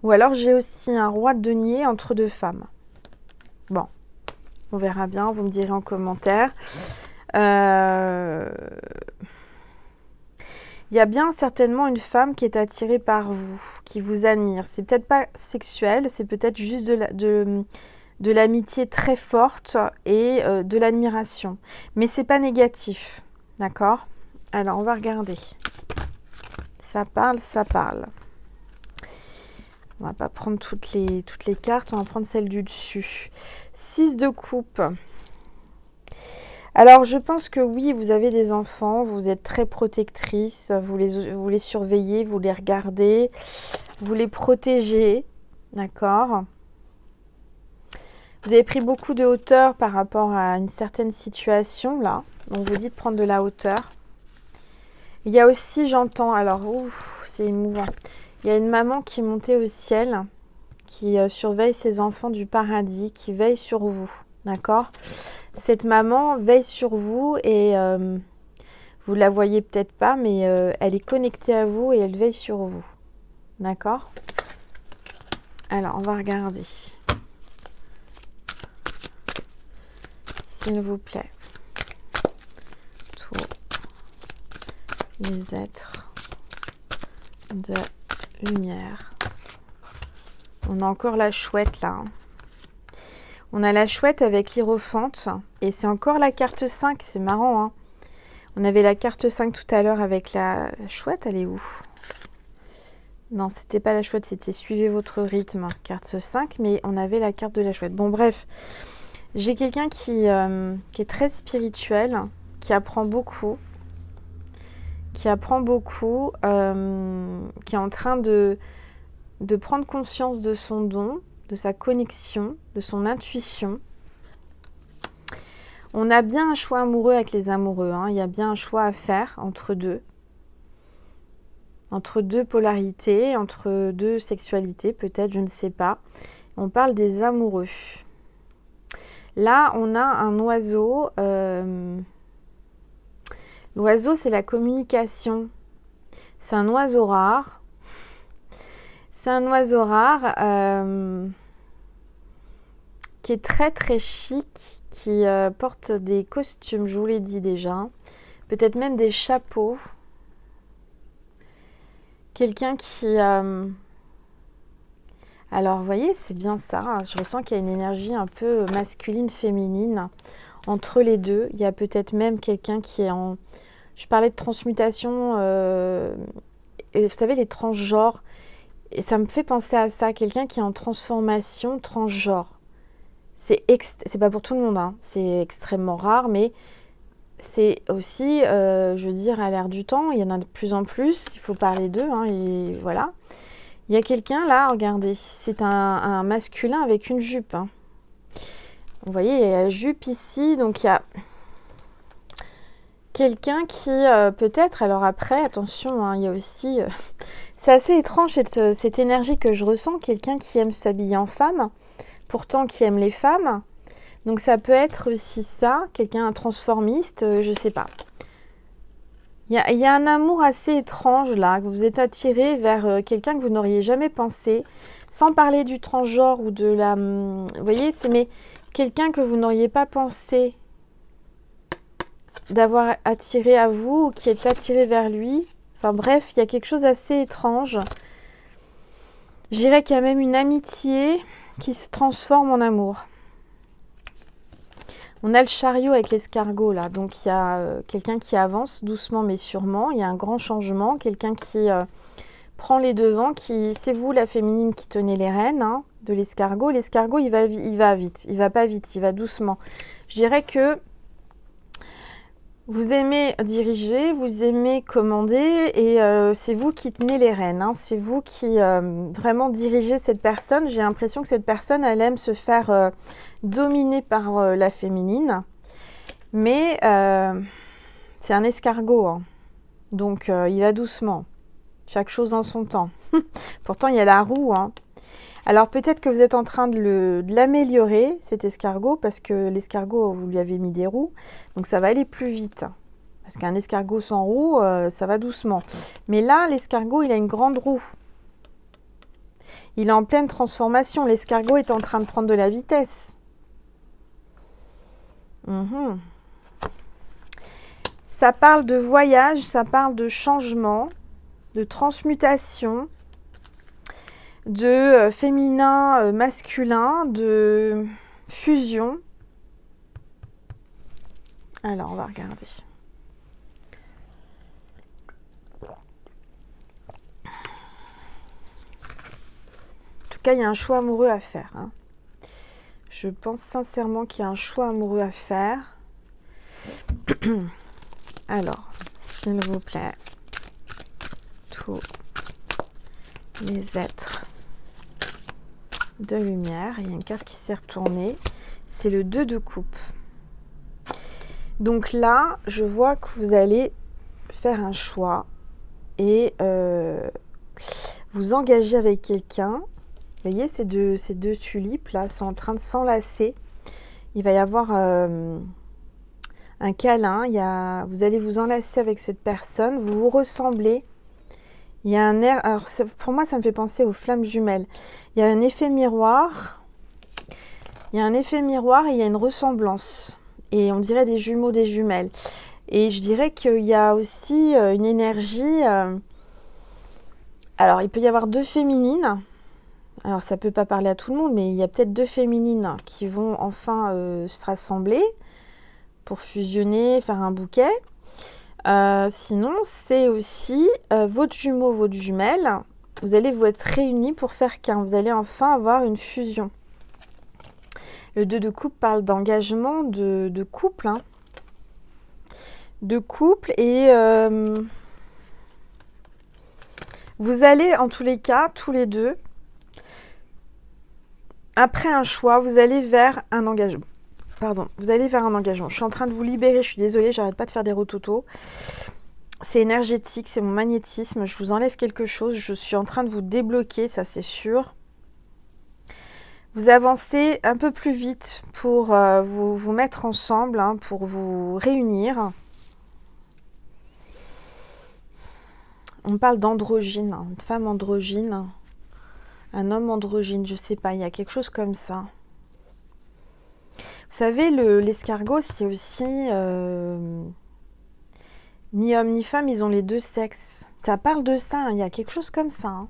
Ou alors j'ai aussi un roi de denier entre deux femmes. Bon, on verra bien, vous me direz en commentaire. Il y a bien certainement une femme qui est attirée par vous, qui vous admire. C'est peut-être pas sexuel, c'est peut-être juste de l'amitié très forte et de l'admiration. Mais c'est pas négatif, d'accord? Alors on va regarder. Ça parle, ça parle. On va pas prendre toutes les cartes, on va prendre celle du dessus. 6 de coupe. Alors, je pense que oui, vous avez des enfants, vous êtes très protectrice, vous les surveillez, vous les regardez, vous les protégez, d'accord? Vous avez pris beaucoup de hauteur par rapport à une certaine situation, là. Donc, vous dites prendre de la hauteur. Il y a aussi, j'entends, alors, c'est émouvant. Il y a une maman qui est montée au ciel, qui surveille ses enfants du paradis, qui veille sur vous, d'accord? Cette maman veille sur vous et vous la voyez peut-être pas, mais elle est connectée à vous et elle veille sur vous, d'accord? Alors, on va regarder. S'il vous plaît. Tous les êtres de lumière. On a encore la chouette là. Hein. On a la chouette avec l'hiérophante. Et c'est encore la carte 5. C'est marrant. Hein. On avait la carte 5 tout à l'heure avec la chouette. Elle est où? Non, c'était pas la chouette. C'était suivez votre rythme. Carte 5. Mais on avait la carte de la chouette. Bon, bref. J'ai quelqu'un qui est très spirituel. Qui apprend beaucoup. Qui est en train de prendre conscience de son don, de sa connexion, de son intuition. On a bien un choix amoureux avec les amoureux. Hein. Il y a bien un choix à faire entre deux polarités, entre deux sexualités, peut-être, je ne sais pas. On parle des amoureux. Là, on a un oiseau. L'oiseau, c'est la communication. C'est un oiseau rare. C'est un oiseau rare qui est très très chic, qui porte des costumes, je vous l'ai dit déjà. Peut-être même des chapeaux. Quelqu'un qui... Alors, vous voyez, c'est bien ça. Hein. Je ressens qu'il y a une énergie un peu masculine, féminine entre les deux. Il y a peut-être même quelqu'un qui est en... Je parlais de transmutation. Et vous savez, les transgenres. Et ça me fait penser à ça. Quelqu'un qui est en transformation transgenre. C'est pas pour tout le monde. Hein. C'est extrêmement rare, mais... C'est aussi, je veux dire, à l'ère du temps, il y en a de plus en plus, il faut parler d'eux, hein, et voilà. Il y a quelqu'un là, regardez, c'est un masculin avec une jupe. Hein. Vous voyez, il y a la jupe ici, donc il y a quelqu'un qui peut-être, alors après, attention, hein, il y a aussi, c'est assez étrange cette énergie que je ressens, quelqu'un qui aime s'habiller en femme, pourtant qui aime les femmes. Donc ça peut être aussi ça, quelqu'un un transformiste, je sais pas. Il y a un amour assez étrange là, que vous êtes attiré vers quelqu'un que vous n'auriez jamais pensé, sans parler du transgenre ou de la... Vous voyez, c'est mais quelqu'un que vous n'auriez pas pensé d'avoir attiré à vous, ou qui est attiré vers lui. Enfin bref, il y a quelque chose d'assez étrange. Je dirais qu'il y a même une amitié qui se transforme en amour. On a le chariot avec l'escargot là, donc il y a quelqu'un qui avance doucement mais sûrement, il y a un grand changement, quelqu'un qui prend les devants, c'est vous la féminine qui tenez les rênes hein, de l'escargot. L'escargot il va vite, il va pas vite, il va doucement. Je dirais que vous aimez diriger, vous aimez commander et c'est vous qui tenez les rênes, hein, c'est vous qui vraiment dirigez cette personne. J'ai l'impression que cette personne elle aime se faire... dominé par la féminine, mais c'est un escargot, hein. Donc il va doucement, chaque chose dans son temps. Pourtant il y a la roue, hein. Alors peut-être que vous êtes en train de l'améliorer, cet escargot, parce que l'escargot, vous lui avez mis des roues, donc ça va aller plus vite. Parce qu'un escargot sans roue, ça va doucement. Mais là, l'escargot, il a une grande roue. Il est en pleine transformation, l'escargot est en train de prendre de la vitesse. Ça parle de voyage, ça parle de changement, de transmutation, de féminin, masculin, de fusion. Alors, on va regarder. En tout cas, il y a un choix amoureux à faire. Hein. Je pense sincèrement qu'il y a un choix amoureux à faire. Alors, s'il vous plaît, tous les êtres de lumière. Il y a une carte qui s'est retournée. C'est le 2 de coupe. Donc là, je vois que vous allez faire un choix. Et vous engager avec quelqu'un. Vous voyez, ces deux tulipes là sont en train de s'enlacer. Il va y avoir un câlin. Vous allez vous enlacer avec cette personne. Vous vous ressemblez. Il y a un air. Alors pour moi, ça me fait penser aux flammes jumelles. Il y a un effet miroir. Il y a un effet miroir et il y a une ressemblance. Et on dirait des jumeaux, des jumelles. Et je dirais qu'il y a aussi une énergie. Alors, il peut y avoir deux féminines. Alors, ça ne peut pas parler à tout le monde, mais il y a peut-être deux féminines qui vont enfin se rassembler pour fusionner, faire un bouquet. Sinon, c'est aussi votre jumeau, votre jumelle. Vous allez vous être réunis pour faire qu'un. Vous allez enfin avoir une fusion. Le 2 de coupe parle d'engagement, de couple. Hein. De couple et vous allez en tous les cas, tous les deux, après un choix, vous allez vers un engagement. Pardon, vous allez vers un engagement. Je suis en train de vous libérer, je suis désolée, j'arrête pas de faire des rototos. C'est énergétique, c'est mon magnétisme, je vous enlève quelque chose, je suis en train de vous débloquer, ça c'est sûr. Vous avancez un peu plus vite pour vous mettre ensemble, hein, pour vous réunir. On parle d'androgyne, une femme androgyne, un homme androgyne, je sais pas, il y a quelque chose comme ça. Vous savez, l'escargot, c'est aussi ni homme ni femme, ils ont les deux sexes. Ça parle de ça, hein, il y a quelque chose comme ça. Hein.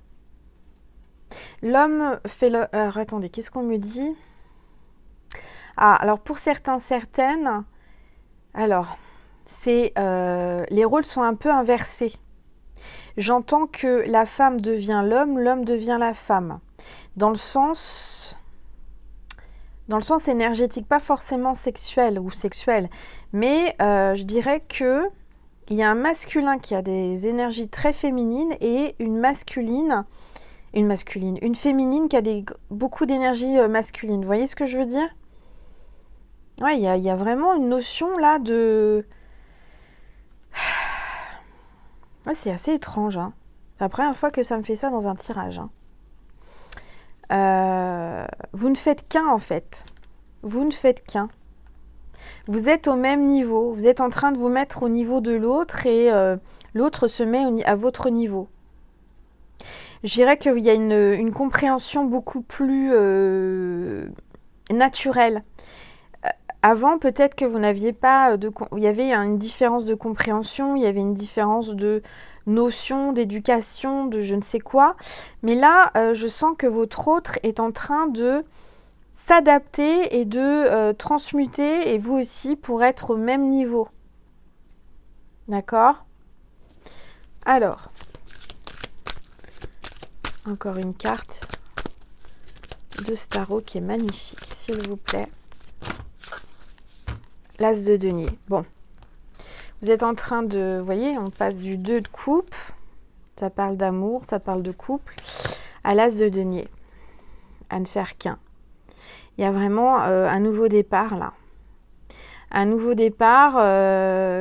L'homme fait le... Alors, attendez, qu'est-ce qu'on me dit? Ah, alors pour certains, certaines, alors, c'est les rôles sont un peu inversés. J'entends que la femme devient l'homme, l'homme devient la femme. Dans le sens énergétique, pas forcément sexuel ou sexuel, mais je dirais que il y a un masculin qui a des énergies très féminines et une féminine qui a beaucoup d'énergie masculine. Vous voyez ce que je veux dire? Ouais, il y a vraiment une notion là de... Ouais, c'est assez étrange. Hein. C'est la première fois que ça me fait ça dans un tirage. Hein. Vous ne faites qu'un en fait. Vous ne faites qu'un. Vous êtes au même niveau. Vous êtes en train de vous mettre au niveau de l'autre et l'autre se met à votre niveau. Je dirais qu'il y a une compréhension beaucoup plus naturelle. Avant, peut-être que vous n'aviez pas il y avait une différence de compréhension, il y avait une différence de notion, d'éducation, de je ne sais quoi. Mais là, je sens que votre autre est en train de s'adapter et de transmuter, et vous aussi, pour être au même niveau. D'accord? Alors, encore une carte de Starot qui est magnifique, s'il vous plaît. L'As de denier. Bon. Vous êtes en train de... Vous voyez, on passe du 2 de coupe. Ça parle d'amour, ça parle de couple. À l'As de denier. À ne faire qu'un. Il y a vraiment un nouveau départ, là. Un nouveau départ,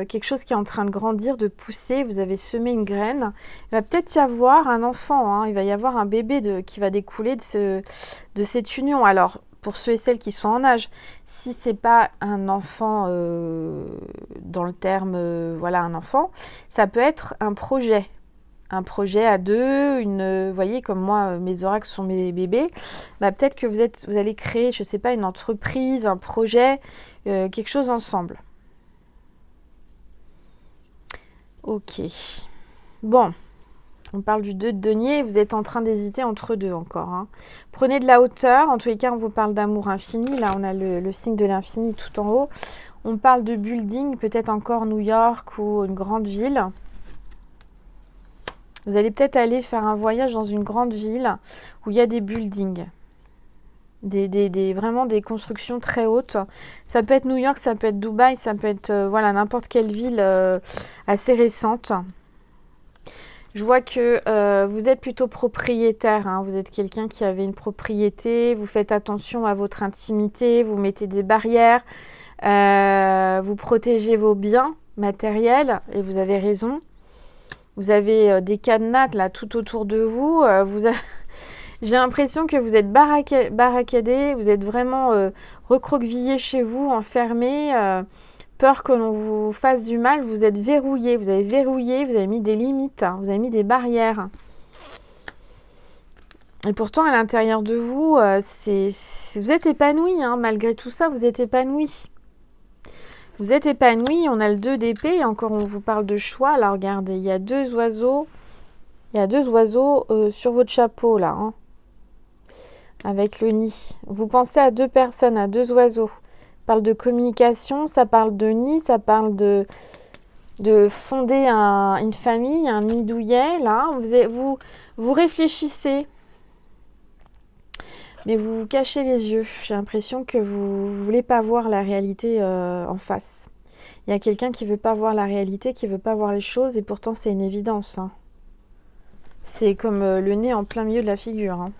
quelque chose qui est en train de grandir, de pousser. Vous avez semé une graine. Il va peut-être y avoir un enfant. Hein. Il va y avoir un bébé qui va découler de cette union. Alors, pour ceux et celles qui sont en âge, si c'est pas un enfant dans le terme, voilà, un enfant, ça peut être un projet à deux, vous voyez, comme moi, mes oracles sont mes bébés, bah, peut-être que vous allez créer, je sais pas, une entreprise, un projet, quelque chose ensemble. Ok. Bon. On parle du 2 de denier, vous êtes en train d'hésiter entre deux encore. Hein. Prenez de la hauteur, en tous les cas on vous parle d'amour infini, là on a le signe de l'infini tout en haut. On parle de building, peut-être encore New York ou une grande ville. Vous allez peut-être aller faire un voyage dans une grande ville où il y a des buildings. Vraiment des constructions très hautes. Ça peut être New York, ça peut être Dubaï, ça peut être voilà, n'importe quelle ville assez récente. Je vois que vous êtes plutôt propriétaire, hein. Vous êtes quelqu'un qui avait une propriété, vous faites attention à votre intimité, vous mettez des barrières, vous protégez vos biens matériels, et vous avez raison. Vous avez des cadenas là tout autour de vous. J'ai l'impression que vous êtes barricadé, vous êtes vraiment recroquevillé chez vous, enfermé, peur que l'on vous fasse du mal. Vous êtes verrouillé, vous avez verrouillé, vous avez mis des limites, hein, vous avez mis des barrières. Et pourtant, à l'intérieur de vous, vous êtes épanoui, hein, malgré tout ça, vous êtes épanoui. Vous êtes épanoui, on a le 2 d'épée, et encore on vous parle de choix. Là, regardez, il y a 2 oiseaux. Il y a 2 oiseaux sur votre chapeau, là, hein, avec le nid. Vous pensez à 2 personnes, à 2 oiseaux. Ça parle de communication, ça parle de nid, ça parle de fonder une famille, un nid douillet, là. Vous réfléchissez. Mais vous vous cachez les yeux. J'ai l'impression que vous ne voulez pas voir la réalité en face. Il y a quelqu'un qui ne veut pas voir la réalité, qui ne veut pas voir les choses, et pourtant c'est une évidence. Hein. C'est comme le nez en plein milieu de la figure. Hein.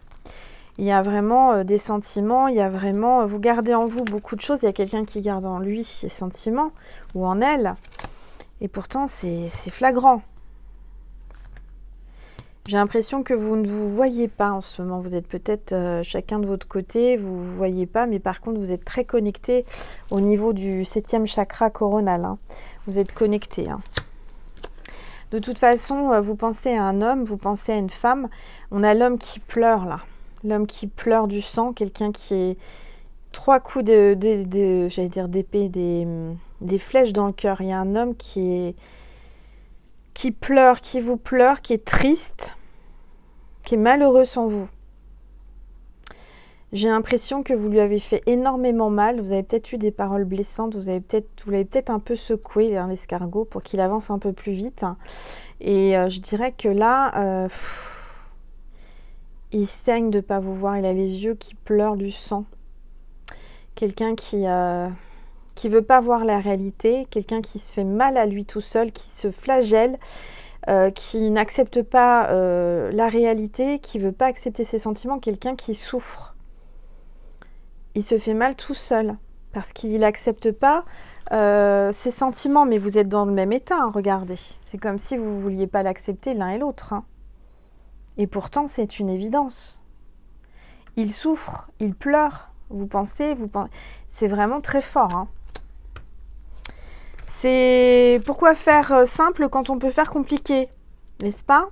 Il y a vraiment des sentiments, il y a vraiment... Vous gardez en vous beaucoup de choses, il y a quelqu'un qui garde en lui ses sentiments, ou en elle, et pourtant c'est flagrant. J'ai l'impression que vous ne vous voyez pas en ce moment. Vous êtes peut-être chacun de votre côté, vous ne vous voyez pas, mais par contre, vous êtes très connecté au niveau du 7e chakra coronal. Hein. Vous êtes connecté. Hein. De toute façon, vous pensez à un homme, vous pensez à une femme. On a l'homme qui pleure, là. L'homme qui pleure du sang, quelqu'un qui est 3 coups j'allais dire d'épée, des flèches dans le cœur. Il y a un homme qui pleure, qui vous pleure, qui est triste, qui est malheureux sans vous. J'ai l'impression que vous lui avez fait énormément mal. Vous avez peut-être eu des paroles blessantes. Vous l'avez peut-être un peu secoué, hein, l'escargot, pour qu'il avance un peu plus vite. Et je dirais que là, il saigne de ne pas vous voir. Il a les yeux qui pleurent du sang. Quelqu'un qui veut pas voir la réalité, quelqu'un qui se fait mal à lui tout seul, qui se flagelle, qui n'accepte pas la réalité, qui veut pas accepter ses sentiments, quelqu'un qui souffre. Il se fait mal tout seul parce qu'il n'accepte pas ses sentiments, mais vous êtes dans le même état, hein, regardez. C'est comme si vous ne vouliez pas l'accepter l'un et l'autre. Hein. Et pourtant, c'est une évidence. Il souffre, il pleure, vous pensez, c'est vraiment très fort. Hein. C'est pourquoi faire simple quand on peut faire compliqué, n'est-ce pas?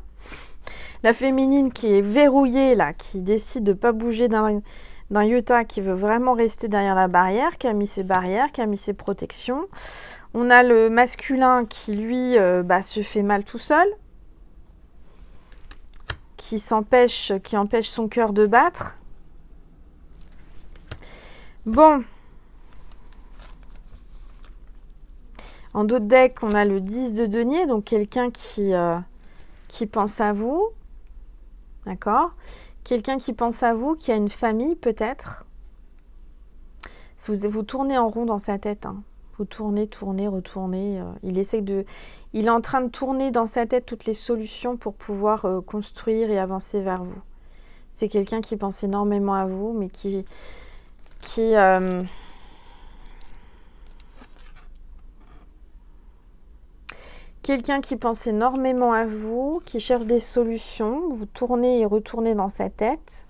La féminine qui est verrouillée, là, qui décide de ne pas bouger d'un iota, qui veut vraiment rester derrière la barrière, qui a mis ses barrières, qui a mis ses protections. On a le masculin qui, lui, se fait mal tout seul, qui empêche son cœur de battre. Bon. En dos de deck, on a le 10 de denier, donc quelqu'un qui pense à vous. D'accord ? Quelqu'un qui pense à vous, qui a une famille peut-être. Vous tournez en rond dans sa tête. Hein. Vous tournez, retournez. Il est en train de tourner dans sa tête toutes les solutions pour pouvoir construire et avancer vers vous. C'est quelqu'un qui pense énormément à vous, mais quelqu'un qui pense énormément à vous, qui cherche des solutions. Vous tournez et retournez dans sa tête.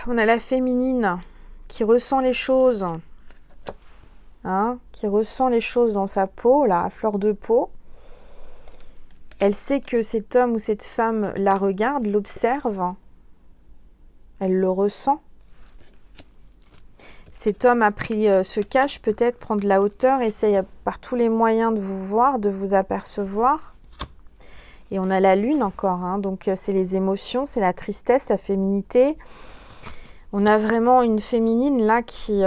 On a la féminine qui ressent les choses, hein, qui ressent les choses dans sa peau, là, à fleur de peau. Elle sait que cet homme ou cette femme la regarde, l'observe. Elle le ressent. Cet homme se cache peut-être, prend de la hauteur, essaye par tous les moyens de vous voir, de vous apercevoir. Et on a la lune encore, hein, donc c'est les émotions, c'est la tristesse, la féminité. On a vraiment une féminine là qui...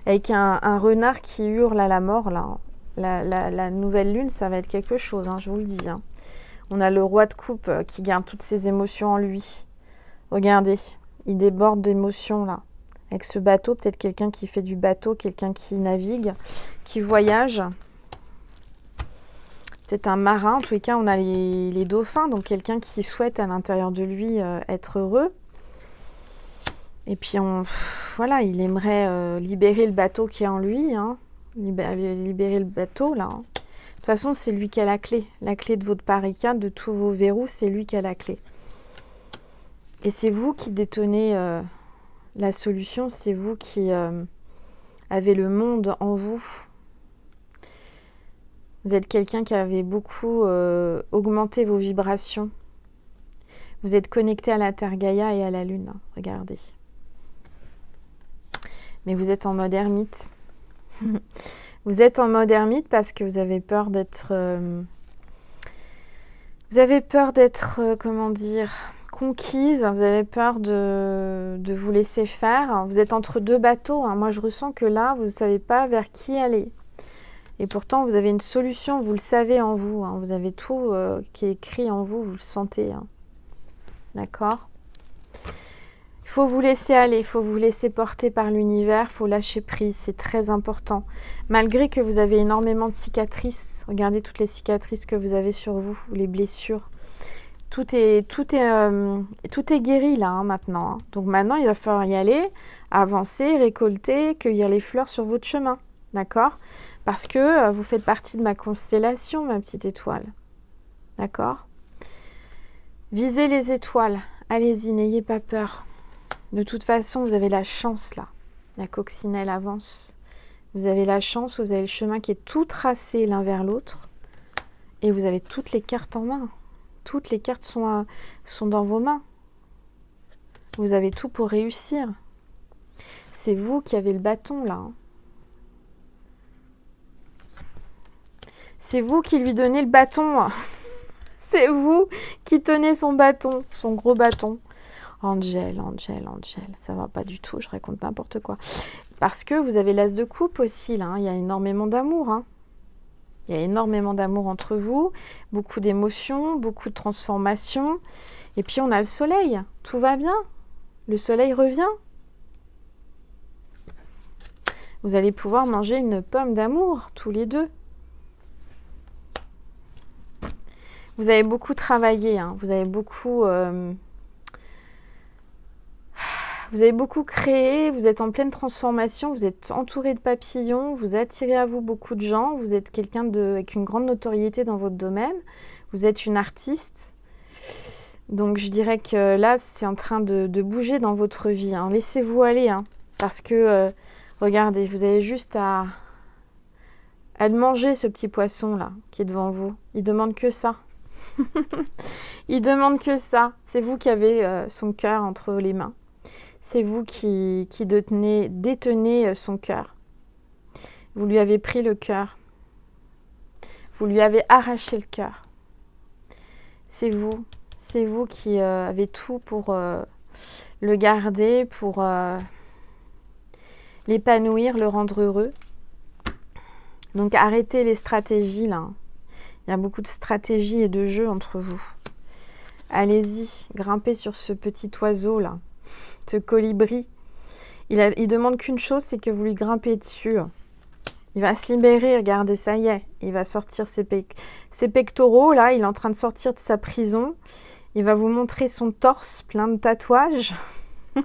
avec un renard qui hurle à la mort, là. La nouvelle lune, ça va être quelque chose, hein, je vous le dis. Hein. On a le roi de coupe qui garde toutes ses émotions en lui. Regardez. Il déborde d'émotions là. Avec ce bateau, peut-être quelqu'un qui fait du bateau, quelqu'un qui navigue, qui voyage. Peut-être un marin. En tous les cas, on a les dauphins. Donc quelqu'un qui souhaite à l'intérieur de lui être heureux. Et puis, voilà, il aimerait libérer le bateau qui est en lui. Hein. libérer le bateau, là. Hein. De toute façon, c'est lui qui a la clé. La clé de votre barricade, de tous vos verrous, c'est lui qui a la clé. Et c'est vous qui détenez la solution, c'est vous qui avez le monde en vous. Vous êtes quelqu'un qui avait beaucoup augmenté vos vibrations. Vous êtes connecté à la Terre Gaïa et à la Lune, hein, regardez. Mais vous êtes en mode ermite. Vous êtes en mode ermite parce que vous avez peur d'être... comment dire, conquise. Vous avez peur de vous laisser faire. Vous êtes entre deux bateaux. Hein. Moi, je ressens que là, vous ne savez pas vers qui aller. Et pourtant, vous avez une solution. Vous le savez en vous. Hein. Vous avez tout qui est écrit en vous. Vous le sentez. Hein. D'accord ? Il faut vous laisser aller, il faut vous laisser porter par l'univers, il faut lâcher prise, c'est très important. Malgré que vous avez énormément de cicatrices, regardez toutes les cicatrices que vous avez sur vous, les blessures. Tout est guéri là, hein, maintenant. Hein. Donc maintenant, il va falloir y aller, avancer, récolter, cueillir les fleurs sur votre chemin. D'accord ? Parce que vous faites partie de ma constellation, ma petite étoile. D'accord ? Visez les étoiles. Allez-y, n'ayez pas peur. De toute façon, vous avez la chance là. La coccinelle avance. Vous avez la chance, vous avez le chemin qui est tout tracé l'un vers l'autre. Et vous avez toutes les cartes en main. Toutes les cartes sont dans vos mains. Vous avez tout pour réussir. C'est vous qui avez le bâton là. Hein. C'est vous qui lui donnez le bâton. C'est vous qui tenez son bâton, son gros bâton. Angel, ça va pas du tout, je raconte n'importe quoi. Parce que vous avez l'as de coupe aussi, là, hein. Il y a énormément d'amour. Hein. Il y a énormément d'amour entre vous, beaucoup d'émotions, beaucoup de transformations. Et puis on a le soleil, tout va bien. Le soleil revient. Vous allez pouvoir manger une pomme d'amour, tous les deux. Vous avez beaucoup travaillé, hein. Vous avez beaucoup créé, vous êtes en pleine transformation, vous êtes entouré de papillons, vous attirez à vous beaucoup de gens, vous êtes quelqu'un avec une grande notoriété dans votre domaine, vous êtes une artiste. Donc je dirais que là, c'est en train de bouger dans votre vie. Hein. Laissez-vous aller, hein, parce que, regardez, vous avez juste à le manger, ce petit poisson-là, qui est devant vous. Il demande que ça. Il demande que ça. C'est vous qui avez son cœur entre les mains. C'est vous qui détenez son cœur. Vous lui avez pris le cœur. Vous lui avez arraché le cœur. C'est vous qui avez tout pour le garder, pour l'épanouir, le rendre heureux. Donc arrêtez les stratégies là. Il y a beaucoup de stratégies et de jeux entre vous. Allez-y, grimpez sur ce petit oiseau là. Ce colibri, il demande qu'une chose, c'est que vous lui grimpez dessus. Il va se libérer, regardez, ça y est. Il va sortir ses pectoraux, là, il est en train de sortir de sa prison. Il va vous montrer son torse plein de tatouages. Il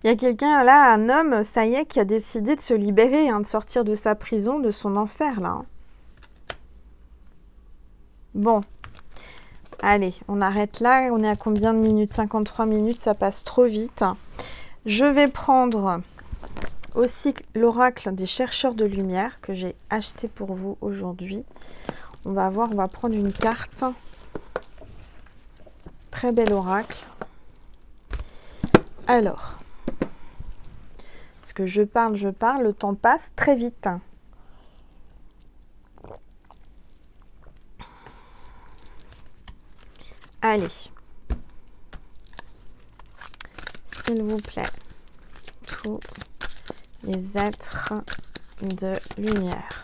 y a quelqu'un, là, un homme, ça y est, qui a décidé de se libérer, hein, de sortir de sa prison, de son enfer, là. Bon. Allez, on arrête là. On est à combien de minutes? 53 minutes, ça passe trop vite. Je vais prendre aussi l'oracle des chercheurs de lumière que j'ai acheté pour vous aujourd'hui. On va voir, on va prendre une carte. Très bel oracle. Alors, parce que je parle, le temps passe très vite. Allez, s'il vous plaît, tous les êtres de lumière,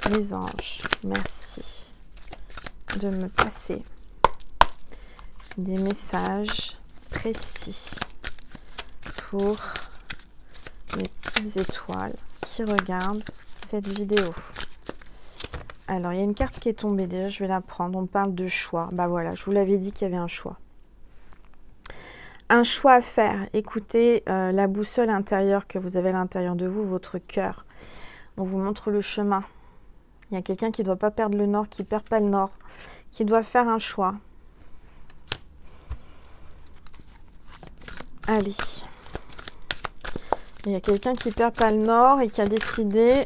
les anges, merci de me passer des messages précis pour les petites étoiles qui regardent cette vidéo. Alors, il y a une carte qui est tombée, déjà, je vais la prendre. On parle de choix. Bah voilà, je vous l'avais dit qu'il y avait un choix. Un choix à faire. Écoutez la boussole intérieure que vous avez à l'intérieur de vous, votre cœur. On vous montre le chemin. Il y a quelqu'un qui ne doit pas perdre le nord, qui ne perd pas le nord, qui doit faire un choix. Allez. Il y a quelqu'un qui ne perd pas le nord et qui a décidé,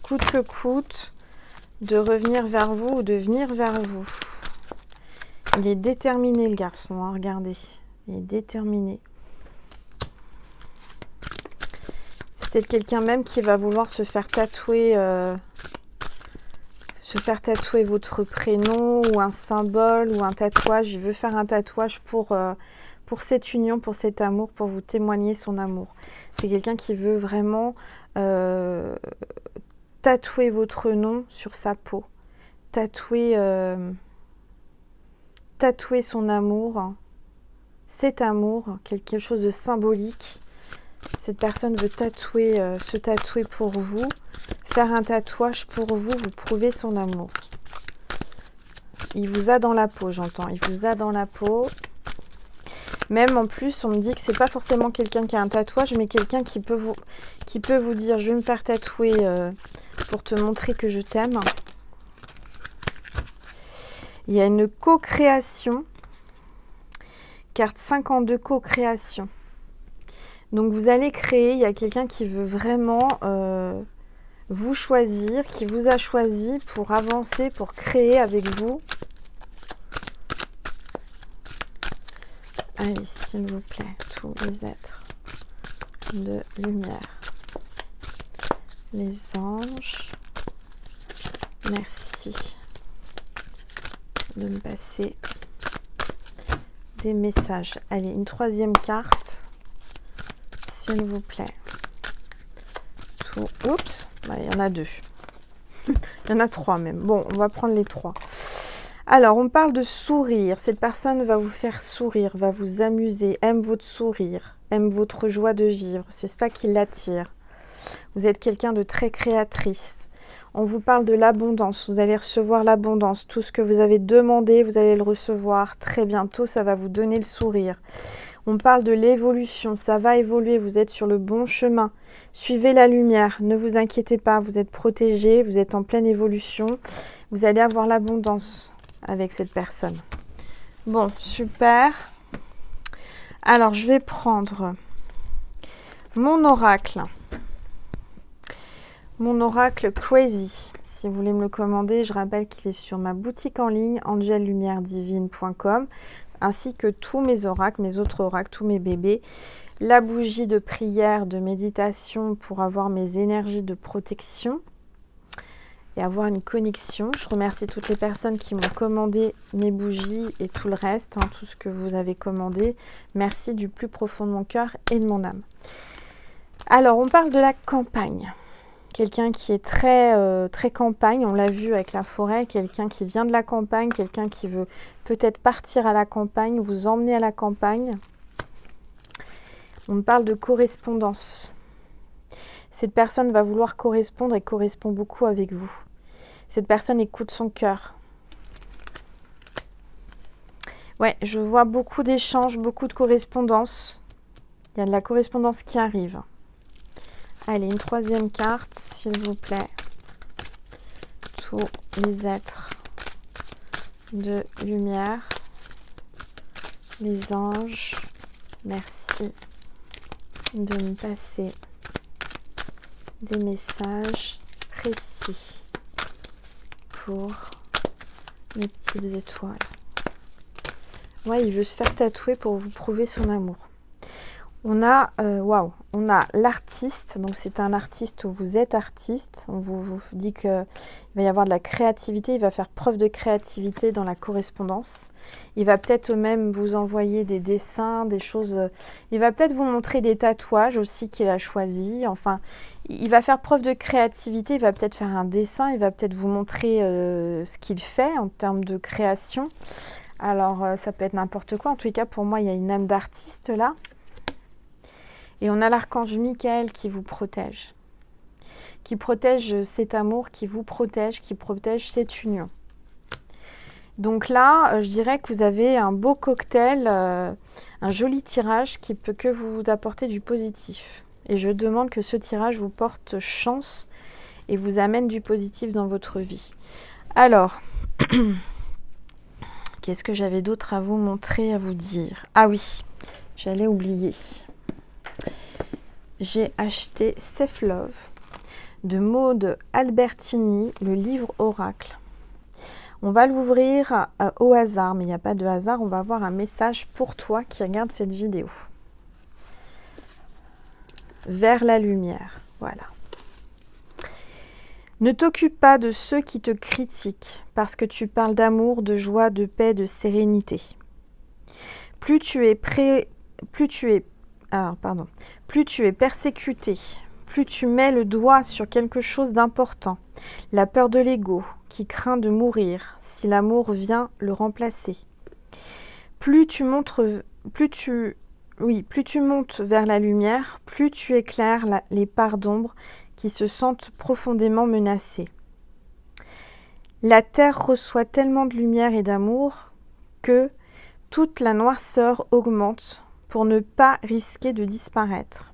coûte que coûte, de revenir vers vous ou de venir vers vous. Il est déterminé, le garçon, hein, regardez. Il est déterminé. C'est peut-être quelqu'un même qui va vouloir se faire tatouer votre prénom ou un symbole ou un tatouage. Il veut faire un tatouage pour cette union, pour cet amour, pour vous témoigner son amour. C'est quelqu'un qui veut vraiment tatouer votre nom sur sa peau. Tatouer son amour, cet amour, quelque chose de symbolique. Cette personne veut se tatouer pour vous, faire un tatouage pour vous, vous prouver son amour. Il vous a dans la peau, j'entends. Il vous a dans la peau. Même en plus, on me dit que c'est pas forcément quelqu'un qui a un tatouage, mais quelqu'un qui peut vous dire « Je vais me faire tatouer pour te montrer que je t'aime ». Il y a une co-création. Carte 52, co-création. Donc vous allez créer, il y a quelqu'un qui veut vraiment vous choisir, qui vous a choisi pour avancer, pour créer avec vous. Allez, s'il vous plaît, tous les êtres de lumière, les anges, merci de me passer des messages. Allez, une troisième carte. S'il vous plaît. Oups, il y en a deux. Il y en a trois même. Bon, on va prendre les trois. Alors, on parle de sourire. Cette personne va vous faire sourire, va vous amuser, aime votre sourire, aime votre joie de vivre. C'est ça qui l'attire. Vous êtes quelqu'un de très créatrice. On vous parle de l'abondance. Vous allez recevoir l'abondance. Tout ce que vous avez demandé, vous allez le recevoir très bientôt. Ça va vous donner le sourire. On parle de l'évolution, ça va évoluer, vous êtes sur le bon chemin. Suivez la lumière, ne vous inquiétez pas, vous êtes protégé, vous êtes en pleine évolution. Vous allez avoir l'abondance avec cette personne. Bon, super. Alors, je vais prendre mon oracle. Mon oracle Crazy. Si vous voulez me le commander, je rappelle qu'il est sur ma boutique en ligne, angellumieredivine.com. ainsi que tous mes oracles, mes autres oracles, tous mes bébés. La bougie de prière, de méditation pour avoir mes énergies de protection et avoir une connexion. Je remercie toutes les personnes qui m'ont commandé mes bougies et tout le reste, hein, tout ce que vous avez commandé. Merci du plus profond de mon cœur et de mon âme. Alors, on parle de la campagne. Quelqu'un qui est très campagne, on l'a vu avec la forêt, quelqu'un qui vient de la campagne, quelqu'un qui veut peut-être partir à la campagne, vous emmener à la campagne. On parle de correspondance. Cette personne va vouloir correspondre et correspond beaucoup avec vous. Cette personne écoute son cœur. Ouais, je vois beaucoup d'échanges, beaucoup de correspondance. Il y a de la correspondance qui arrive. Allez, une troisième carte, s'il vous plaît. Tous les êtres de lumière, les anges, merci de me passer des messages précis pour mes petites étoiles. Ouais, il veut se faire tatouer pour vous prouver son amour. On a, on a l'artiste, donc c'est un artiste où vous êtes artiste. On vous dit qu'il va y avoir de la créativité, il va faire preuve de créativité dans la correspondance. Il va peut-être même vous envoyer des dessins, des choses. Il va peut-être vous montrer des tatouages aussi qu'il a choisis. Enfin, il va faire preuve de créativité, il va peut-être faire un dessin, il va peut-être vous montrer ce qu'il fait en termes de création. Alors, ça peut être n'importe quoi. En tout cas, pour moi, il y a une âme d'artiste là. Et on a l'archange Michael qui vous protège cet amour, qui vous protège, qui protège cette union. Donc là, je dirais que vous avez un beau cocktail, un joli tirage qui peut que vous apporter du positif et je demande que ce tirage vous porte chance et vous amène du positif dans votre vie. Alors, qu'est-ce que j'avais d'autre à vous montrer, à vous dire? Ah oui, j'allais oublier. J'ai acheté Self Love de Maude Albertini, le livre Oracle. On va l'ouvrir au hasard, mais il n'y a pas de hasard. On va avoir un message pour toi qui regarde cette vidéo. Vers la lumière, voilà. Ne t'occupe pas de ceux qui te critiquent parce que tu parles d'amour, de joie, de paix, de sérénité. Plus tu es persécuté, plus tu mets le doigt sur quelque chose d'important, la peur de l'ego qui craint de mourir si l'amour vient le remplacer. Plus tu montes vers la lumière, plus tu éclaires les parts d'ombre qui se sentent profondément menacées. La terre reçoit tellement de lumière et d'amour que toute la noirceur augmente pour ne pas risquer de disparaître.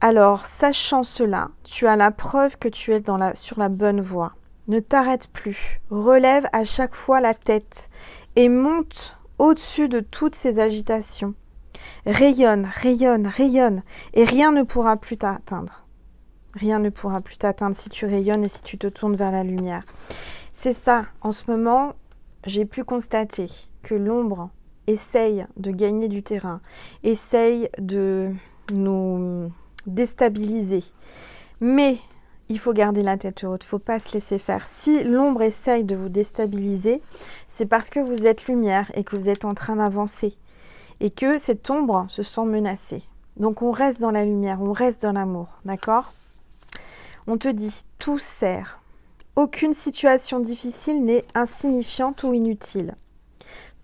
Alors, sachant cela, tu as la preuve que tu es sur la bonne voie. Ne t'arrête plus, relève à chaque fois la tête et monte au-dessus de toutes ces agitations. Rayonne, rayonne, rayonne, et rien ne pourra plus t'atteindre. Rien ne pourra plus t'atteindre si tu rayonnes et si tu te tournes vers la lumière. C'est ça, en ce moment, j'ai pu constater que l'ombre essaye de gagner du terrain, essaye de nous déstabiliser. Mais il faut garder la tête haute, il ne faut pas se laisser faire. Si l'ombre essaye de vous déstabiliser, c'est parce que vous êtes lumière et que vous êtes en train d'avancer. Et que cette ombre se sent menacée. Donc on reste dans la lumière, on reste dans l'amour, d'accord? On te dit, tout sert. Aucune situation difficile n'est insignifiante ou inutile.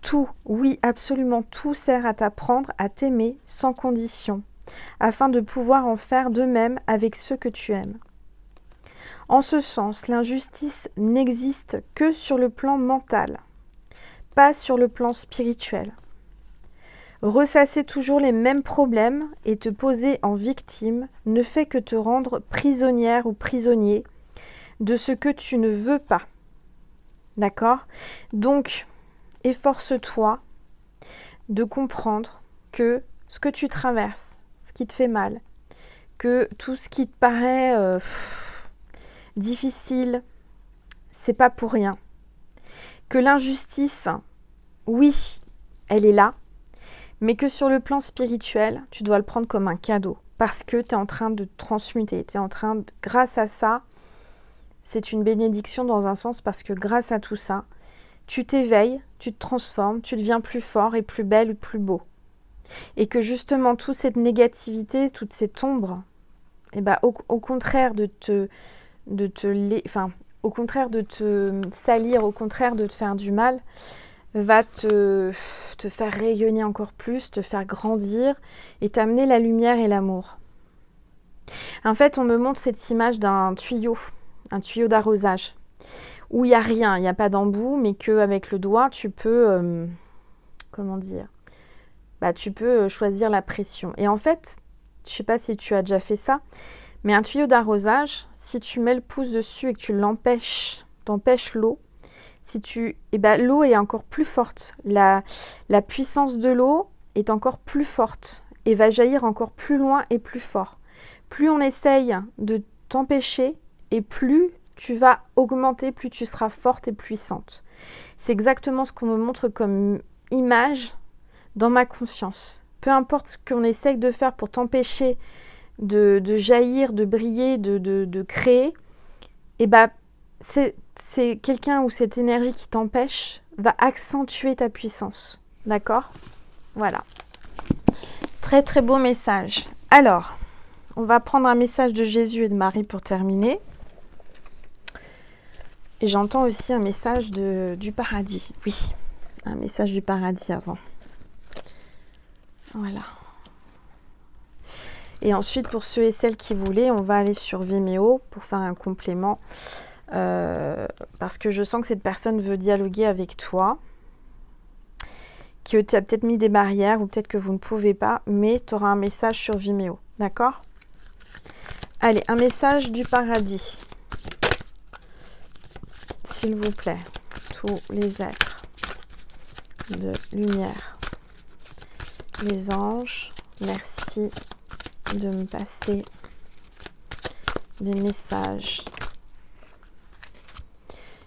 Tout, oui, absolument tout sert à t'apprendre à t'aimer sans condition, afin de pouvoir en faire de même avec ceux que tu aimes. En ce sens, l'injustice n'existe que sur le plan mental, pas sur le plan spirituel. Ressasser toujours les mêmes problèmes et te poser en victime ne fait que te rendre prisonnière ou prisonnier de ce que tu ne veux pas. D'accord? Donc, efforce-toi de comprendre que ce que tu traverses, ce qui te fait mal, que tout ce qui te paraît difficile, c'est pas pour rien. Que l'injustice, oui, elle est là, mais que sur le plan spirituel, tu dois le prendre comme un cadeau parce que tu es en train de te transmuter, grâce à ça, c'est une bénédiction dans un sens parce que grâce à tout ça, tu t'éveilles, tu te transformes, tu deviens plus fort et plus belle, plus beau. Et que justement, toute cette négativité, toute cette ombre, eh ben, au contraire de te salir, au contraire de te faire du mal, va te faire rayonner encore plus, te faire grandir et t'amener la lumière et l'amour. En fait, on me montre cette image d'un tuyau, un tuyau d'arrosage, où il n'y a rien, il n'y a pas d'embout, mais qu'avec le doigt, tu peux, tu peux choisir la pression. Et en fait, je ne sais pas si tu as déjà fait ça, mais un tuyau d'arrosage, si tu mets le pouce dessus et que tu t'empêches l'eau, l'eau est encore plus forte. La puissance de l'eau est encore plus forte et va jaillir encore plus loin et plus fort. Plus on essaye de t'empêcher et plus tu vas augmenter, plus tu seras forte et puissante. C'est exactement ce qu'on me montre comme image dans ma conscience. Peu importe ce qu'on essaye de faire pour t'empêcher de jaillir, de briller, de créer, c'est quelqu'un ou cette énergie qui t'empêche va accentuer ta puissance. D'accord? Voilà. Très très beau message. Alors, on va prendre un message de Jésus et de Marie pour terminer. Et j'entends aussi un message du paradis. Oui, un message du paradis avant. Voilà. Et ensuite, pour ceux et celles qui voulaient, on va aller sur Vimeo pour faire un complément. Parce que je sens que cette personne veut dialoguer avec toi. que tu as peut-être mis des barrières ou peut-être que vous ne pouvez pas, mais tu auras un message sur Vimeo. D'accord? Allez, un message du paradis. S'il vous plaît, tous les êtres de lumière, les anges, merci de me passer des messages.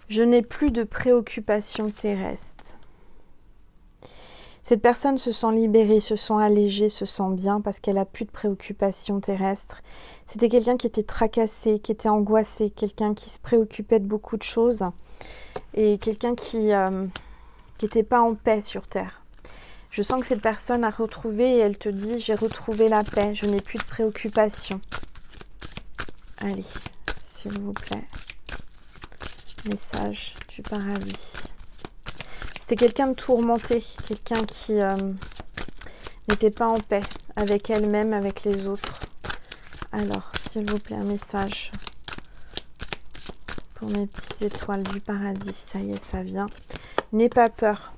Je n'ai plus de préoccupations terrestres. Cette personne se sent libérée, se sent allégée, se sent bien parce qu'elle n'a plus de préoccupations terrestres. C'était quelqu'un qui était tracassé, qui était angoissé, quelqu'un qui se préoccupait de beaucoup de choses et quelqu'un qui n'était pas en paix sur Terre. Je sens que cette personne a retrouvé et elle te dit « J'ai retrouvé la paix, je n'ai plus de préoccupations. » Allez, s'il vous plaît. Message du paradis. C'est quelqu'un de tourmenté, quelqu'un qui n'était pas en paix avec elle-même, avec les autres. Alors, s'il vous plaît, un message pour mes petites étoiles du paradis. Ça y est, ça vient. N'aie pas peur.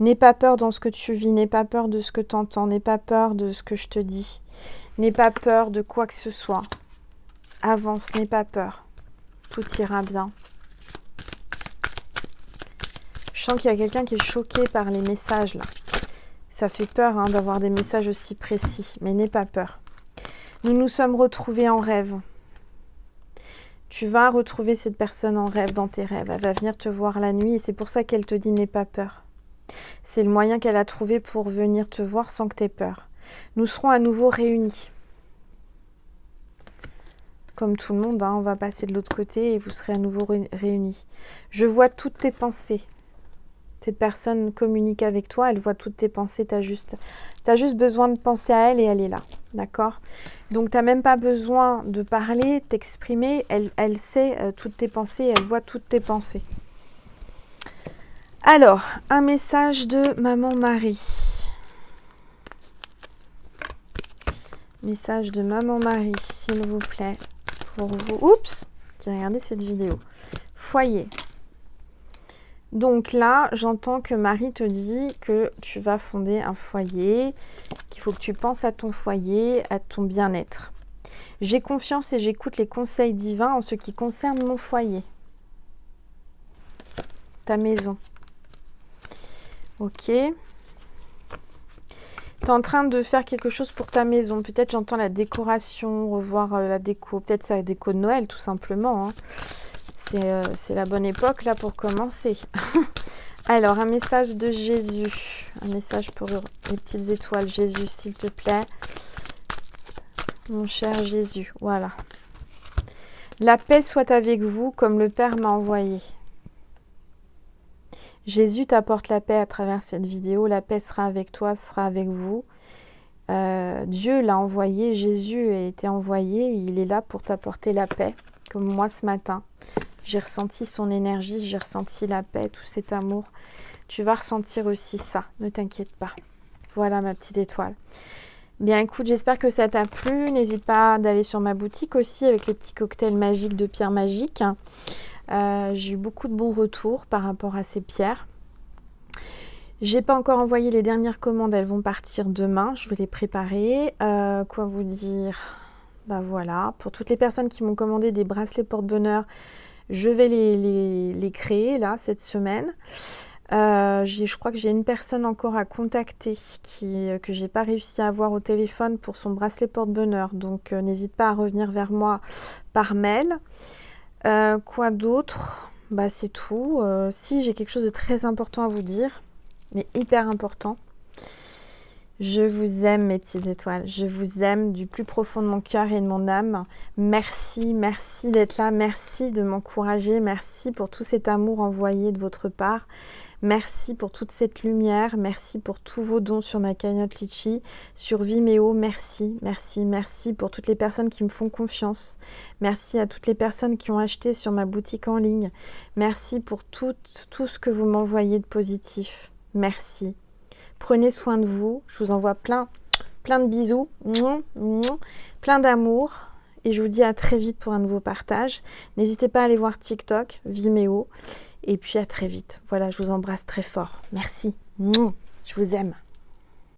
N'aie pas peur dans ce que tu vis, n'aie pas peur de ce que tu entends, n'aie pas peur de ce que je te dis. N'aie pas peur de quoi que ce soit. Avance, n'aie pas peur. Tout ira bien. Je sens qu'il y a quelqu'un qui est choqué par les messages là. Ça fait peur hein, d'avoir des messages aussi précis, mais n'aie pas peur. Nous nous sommes retrouvés en rêve. Tu vas retrouver cette personne en rêve, dans tes rêves. Elle va venir te voir la nuit et c'est pour ça qu'elle te dit n'aie pas peur. C'est le moyen qu'elle a trouvé pour venir te voir sans que tu aies peur. Nous serons à nouveau réunis. Comme tout le monde, hein, on va passer de l'autre côté et vous serez à nouveau réunis. Je vois toutes tes pensées. Cette personne communique avec toi, elle voit toutes tes pensées. Tu as juste besoin de penser à elle et elle est là. D'accord? Donc, tu n'as même pas besoin de parler, t'exprimer. Elle sait toutes tes pensées, elle voit toutes tes pensées. Alors, un message de Maman Marie. Message de Maman Marie, s'il vous plaît. Pour vous. Oups, j'ai regardé cette vidéo. Foyer. Donc là, j'entends que Marie te dit que tu vas fonder un foyer, qu'il faut que tu penses à ton foyer, à ton bien-être. J'ai confiance et j'écoute les conseils divins en ce qui concerne mon foyer. Ta maison. Ok. Tu es en train de faire quelque chose pour ta maison. Peut-être j'entends la décoration, revoir la déco. Peut-être c'est la déco de Noël, tout simplement. Hein. C'est la bonne époque, là, pour commencer. Alors, un message de Jésus. Un message pour les petites étoiles. Jésus, s'il te plaît. Mon cher Jésus, voilà. La paix soit avec vous, comme le Père m'a envoyé. Jésus t'apporte la paix à travers cette vidéo. La paix sera avec toi, sera avec vous. Dieu l'a envoyé, Jésus a été envoyé. Il est là pour t'apporter la paix, comme moi ce matin. J'ai ressenti son énergie, j'ai ressenti la paix, tout cet amour. Tu vas ressentir aussi ça, ne t'inquiète pas. Voilà ma petite étoile. Bien écoute, j'espère que ça t'a plu. N'hésite pas d'aller sur ma boutique aussi avec les petits cocktails magiques de pierres magiques. J'ai eu beaucoup de bons retours par rapport à ces pierres. J'ai pas encore envoyé les dernières commandes, elles vont partir demain. Je vais les préparer. Quoi vous dire? Bah voilà, pour toutes les personnes qui m'ont commandé des bracelets porte-bonheur, je vais les créer là cette semaine. Je crois que j'ai une personne encore à contacter que j'ai pas réussi à avoir au téléphone pour son bracelet porte-bonheur. Donc n'hésite pas à revenir vers moi par mail. Quoi d'autre? Bah c'est tout. Si j'ai quelque chose de très important à vous dire, mais hyper important. Je vous aime mes petites étoiles, je vous aime du plus profond de mon cœur et de mon âme. Merci, merci d'être là, merci de m'encourager, merci pour tout cet amour envoyé de votre part. Merci pour toute cette lumière, merci pour tous vos dons sur ma cagnotte Litchi, sur Vimeo, merci, merci, merci pour toutes les personnes qui me font confiance. Merci à toutes les personnes qui ont acheté sur ma boutique en ligne. Merci pour tout ce que vous m'envoyez de positif. Merci. Prenez soin de vous. Je vous envoie plein de bisous, plein d'amour. Et je vous dis à très vite pour un nouveau partage. N'hésitez pas à aller voir TikTok, Vimeo. Et puis à très vite. Voilà, je vous embrasse très fort. Merci. Je vous aime.